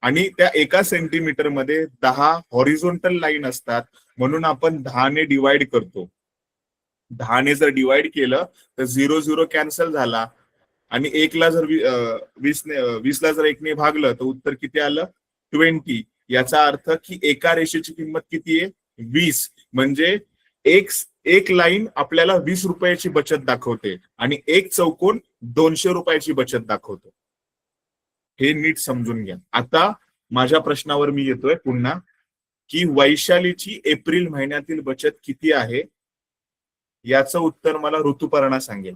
आणि त्या 1 सेंटीमीटर मध्ये 10 हॉरिझॉन्टल लाईन असतात, म्हणून आपण 10 ने डिवाइड करतो. 10 ने जर डिवाइड केलं तर 0 0 कॅन्सल झाला आणि 1 ला जर 20 ला जर 1 ने भागलं तर उत्तर किती आलं? 20. याचा अर्थ की एका रेषेची किंमत किती आहे? 20. म्हणजे एक लाईन आपल्याला 20 रुपयाची बचत दाखवते आणि एक चौकोन 200 रुपयाची बचत दाखवतो. हे नीट समजून घ्या. आता माझ्या प्रश्नावर मी येतोय पुन्हा, की वैशालीची एप्रिल महिन्यातील बचत किती आहे? याचं उत्तर मला ऋतुपर्णा सांगेल.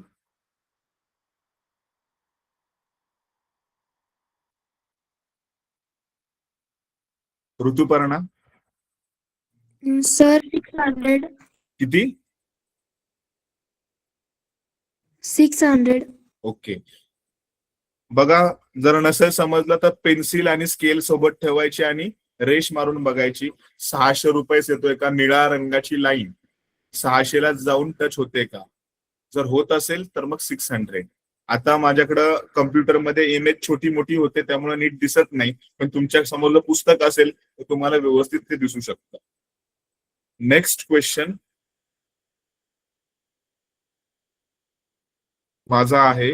ऋतुपर्णा. सर 600. किती? 600. ओके. बघा, जर नसेल समजलं तर पेन्सिल आणि स्केल सोबत ठेवायची आणि रेष मारून बघायची. 600 रुपयेच येतोय का? निळ्या रंगाची लाईन 600 ला जाऊन टच होते का? जर होत असेल तर मग 600. आता माझ्याकडं कम्प्युटरमध्ये इमेज छोटी मोठी होते त्यामुळे नीट दिसत नाही, पण तुमच्या समोरलं पुस्तक असेल तर तुम्हाला व्यवस्थित ते दिसू शकतं. नेक्स्ट क्वेश्चन माझा आहे,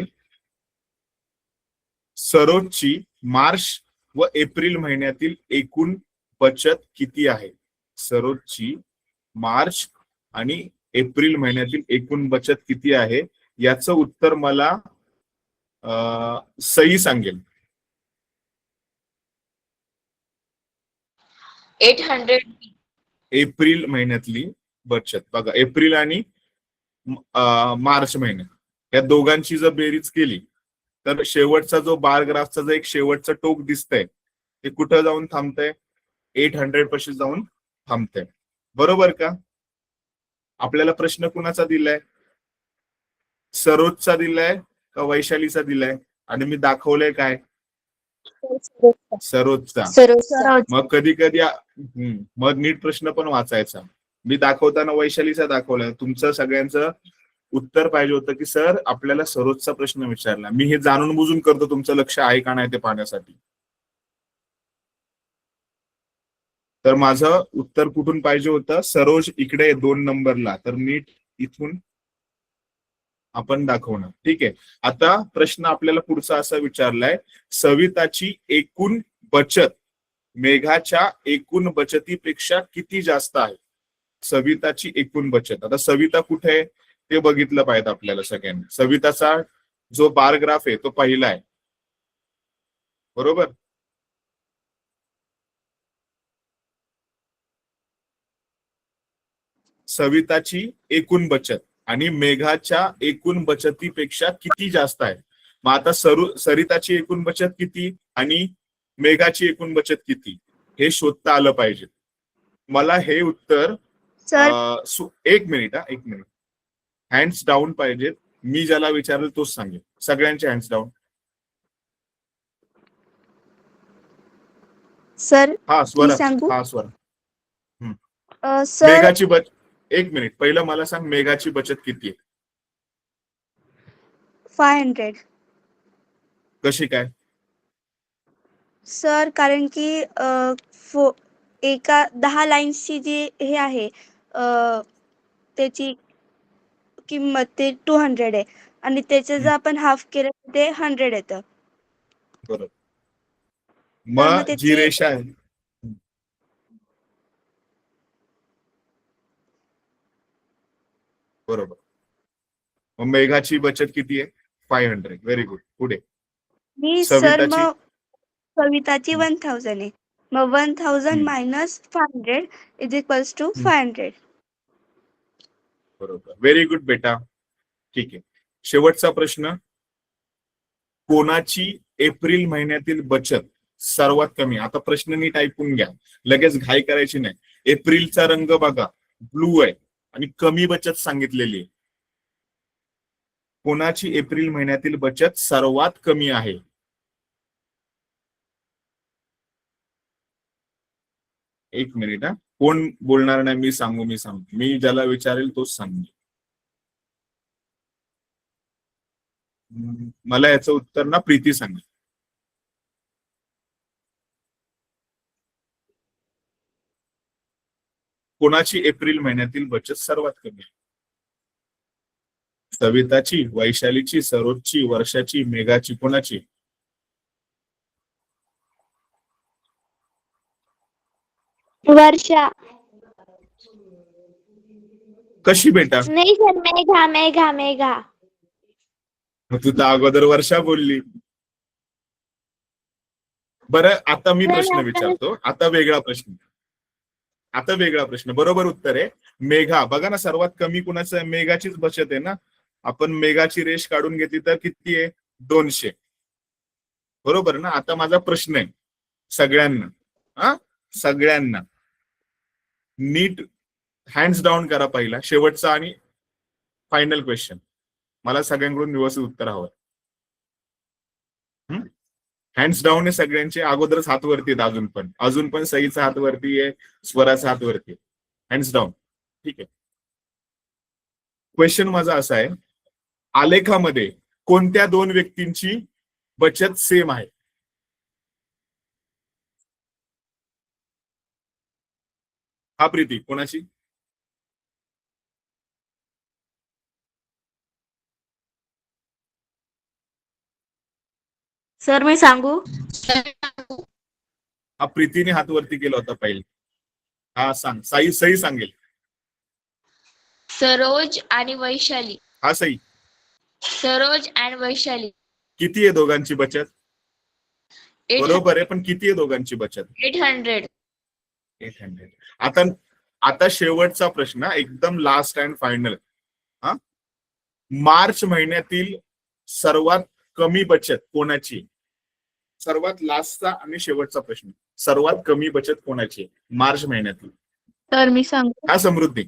सरोजची मार्च व एप्रिल महिन्यातील एकूण बचत किती आहे? सरोजची मार्च आणि एप्रिल महिन्यातील एकूण बचत किती आहे? याचं उत्तर मला सई सांगेल. 800. एप्रिल महिन्यातली बचत बघा, एप्रिल आणि मार्च महिन्यात या दोघांची जर बेरीज केली तर शेवटचा जो बार ग्राफचा जो एक शेवटचं टोक दिसतंय ते कुठं जाऊन थांबतंय? 800 पाशी जाऊन थांबतंय. बरोबर का? आपल्याला प्रश्न कुणाचा दिलाय? सरोजचा दिलाय का वैशालीचा दिलाय? आणि मी दाखवलंय काय? सरोजचा. सरोज. मग कधी कधी मग नीट प्रश्न पण वाचायचा. मी दाखवताना वैशालीचा दाखवला, तुमचं सगळ्यांचं उत्तर पाहिजे होतं की सर आपल्याला सरोजचा प्रश्न विचारला. मी हे जाणून बुजून करतो, तुमचं लक्ष आहे का नाही ते पाहण्यासाठी. तर माझं उत्तर कुठून पाहिजे होतं? सरोज इकडे 2 नंबरला. तर नीट इथून आपण दाखवणार. ठीक आहे. आता प्रश्न आपल्याला पुढचा असा विचारलाय, सविताची एकूण बचत मेघाच्या एकूण बचतीपेक्षा किती जास्त आहे? सविताची एकूण बचत. आता सविता कुठे आहे ते बघितलं पाहिजे आपल्याला सगळ्यांनी. सविताचा जो बार ग्राफ आहे तो पहिला आहे, बरोबर. सविताची एकूण बचत आणि मेघाच्या एकूण बचतीपेक्षा किती जास्त आहे. मग आता सरिताची एकूण बचत किती आणि मेघाची एकूण बचत किती हे शोधता आलं पाहिजे. मला हे उत्तर सर 1 मिनिट हँड्स डाऊन पाहिजेत. मी ज्याला विचारलं तोच सांगेल. सगळ्यांचे हँड्स डाऊन. सर हा स्वर. सांगू? हा स्वर. सर मेघाची बचत. 1 मिनिट पहिलं मला सांग, मेघाची बचत किती आहे? 500. कशी काय? सर कारण की एका 10 लाईन्सची जी हे आहे त्याची किंमत ते 200 आहे आणि त्याचं जर आपण हाफ केलं तर ते 100 येतं. बरोबर. मग मग त्याची- जी रेषा आहे, बरोबर. मग मेघाची बचत किती आहे? 500. Very good. पुढे मी सर सविताची? मग कविताची 1000 आहे. मग 1000 मायनस 500 इज इक्वल्स टू 500. बरोबर. व्हेरी गुड बेटा. ठीक आहे. शेवटचा प्रश्न, कोणाची एप्रिल महिन्यातील बचत सर्वात कमी? आता प्रश्न नीट ऐकून घ्या, लगेच घाई करायची नाही. एप्रिलचा रंग बघा, ब्लू आहे आणि कमी बचत सांगितलेली आहे. कोणाची एप्रिल महिन्यातील बचत सर्वात कमी आहे? एक मिनिट. हा, कोण बोलणार नाही? मी सांगू. मी ज्याला विचारेल तोच सांगू. मला याचं उत्तर ना प्रीती सांगेल. कोणाची एप्रिल महिन्यातील बचत सर्वात कमी आहे? सविताची, वैशालीची, सरोजची, वर्षाची, मेघाची, कोणाची? वर्षा. कशी बेटा? नाही सर, मेघा. मग तू तर अगोदर वर्षा बोलली. बरं, आता मी प्रश्न विचारतो. आता वेगळा प्रश्न. बरोबर उत्तर आहे मेघा. बघा ना, सर्वात कमी कुणाचं आहे? मेघाचीच बचत आहे ना. आपण मेघाची रेष काढून घेतली तर किती आहे? 200. बरोबर ना. आता माझा प्रश्न आहे सगळ्यांना नीट हँड्स डाऊन करा. पहिला, शेवटचा आणि फायनल क्वेश्चन. मला सगळ्यांकडून व्यवस्थित उत्तर हवं. हँड्स डाऊन आहे सगळ्यांचे. अगोदरच हात वरती आहेत. अजून पण सईचा हात वरती आहे, स्वराचा हात वरती आहे. Hands down. ठीक आहे. क्वेश्चन माझा असा आहे, आलेखामध्ये कोणत्या 2 व्यक्तींची बचत सेम आहे? हा प्रीती, कोणाची? सर मी सांगू? हा प्रीतीने हात वरती केला होता पहिले. हा सांग. सई सांगेल. सरोज आणि वैशाली. हा सई. सरोज आणि वैशाली. किती आहे दोघांची बचत? बरोबर आहे, पण किती आहे दोघांची बचत? 800. आता शेवटचा प्रश्न, एकदम लास्ट अँड फायनल. मार्च महिन्यातील सर्वात कमी बचत कोणाची? सर्वात लास्टचा आणि शेवटचा प्रश्न. सर्वात कमी बचत कोणाची मार्च महिन्यातील? तर मी सांगू? हा समृद्धी.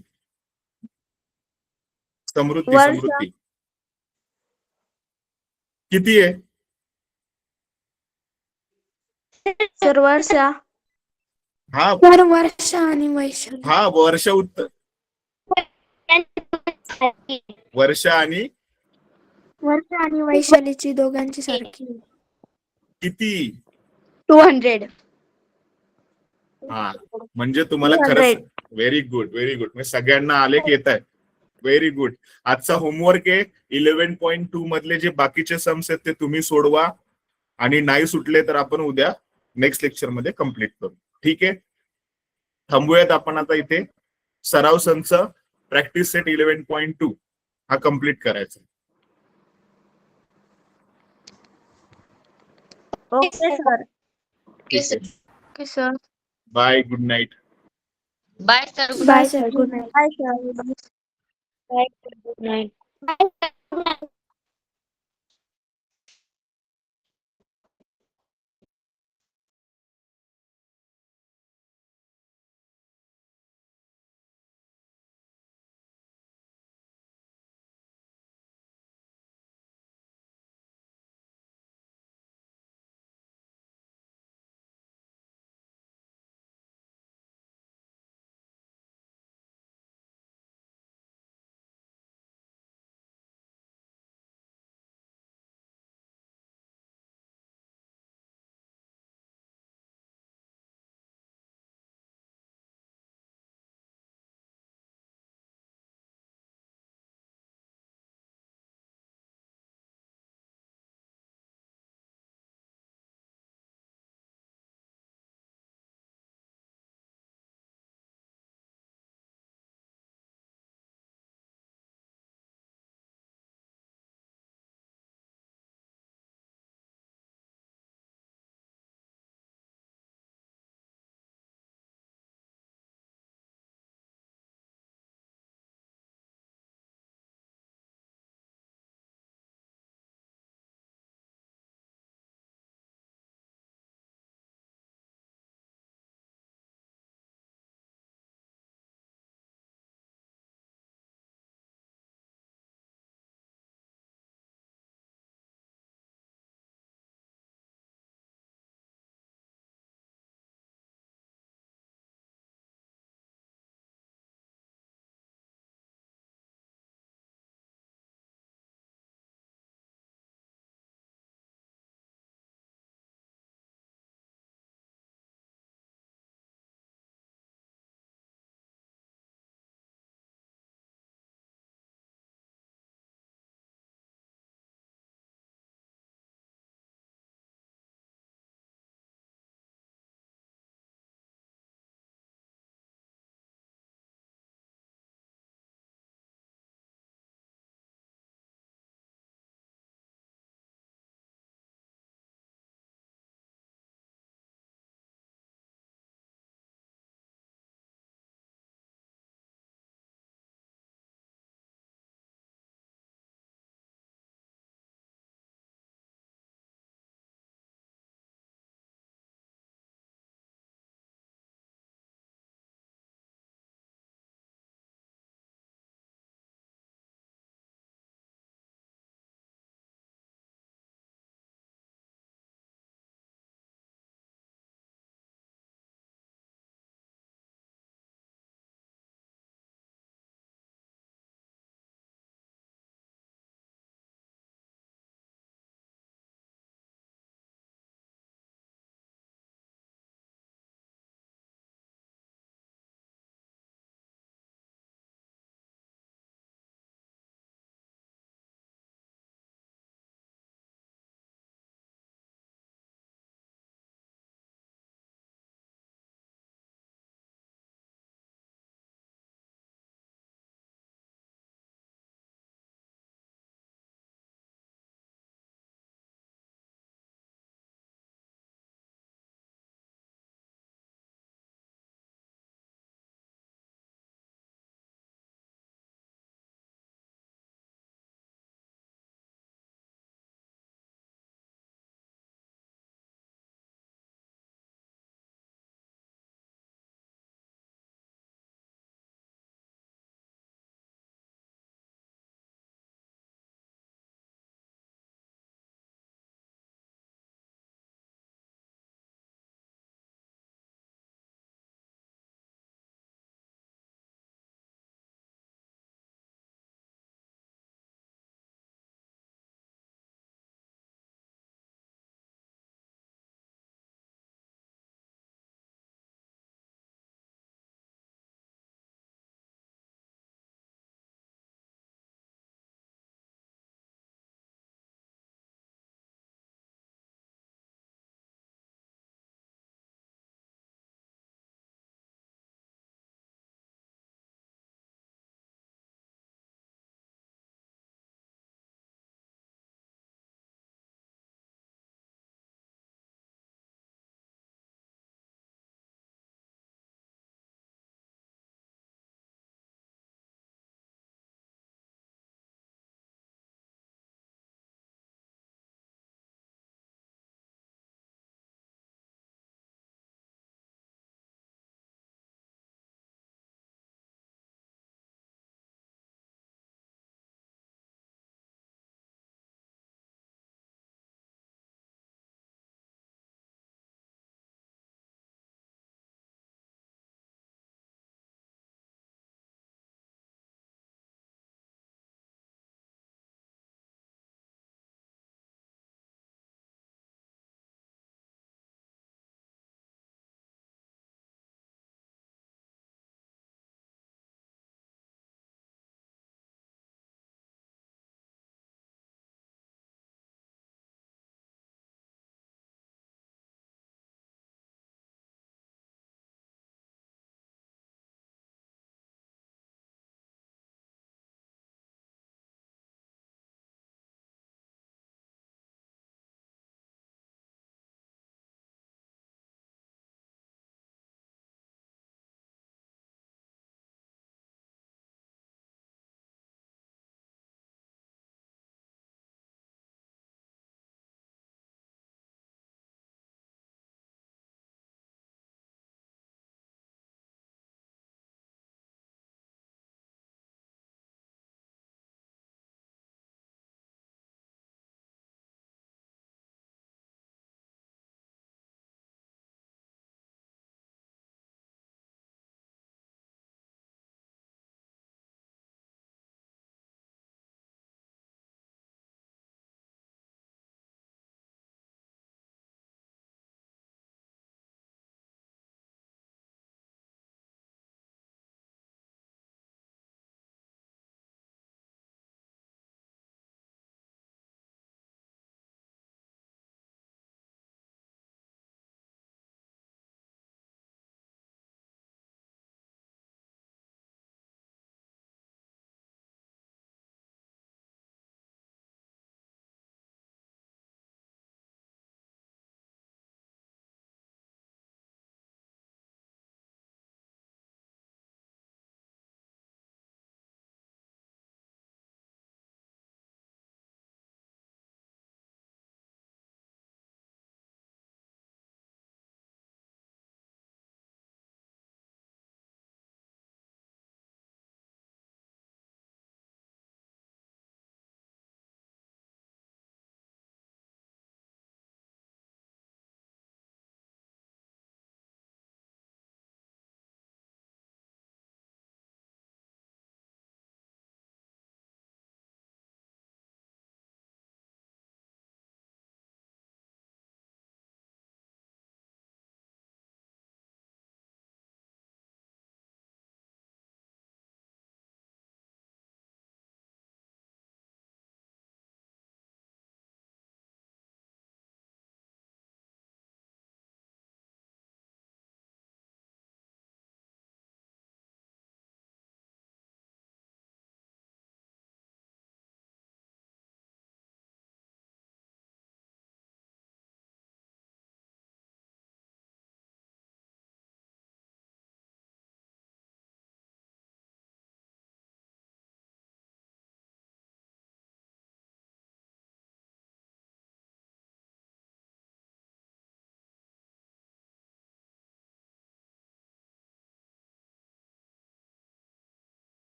किती आहे? सर वर्षा. हा सर वर्षा आणि वैशाली. हा वर्षा उत्तर. वर्षा आणि वर्षा आणि वैशालीची दोघांची सारखी. किती? 200. हा म्हणजे तुम्हाला खरंच व्हेरी गुड म्हणजे सगळ्यांना आलेख येत आहे. Very good. आजचा होमवर्क आहे 11.2 मधले जे बाकीचे सम्स आहेत ते तुम्ही सोडवा आणि नाही सुटले तर आपण उद्या नेक्स्ट लेक्चर मध्ये कम्प्लीट करू. ठीक आहे, थांबूयात आपण आता इथे. सराव संच प्रॅक्टिस सेट 11.2 हा कम्प्लीट करायचा. Okay sir. Okay sir. Bye, good night. Bye sir. Bye sir, good night. Bye sir. Good night. Bye.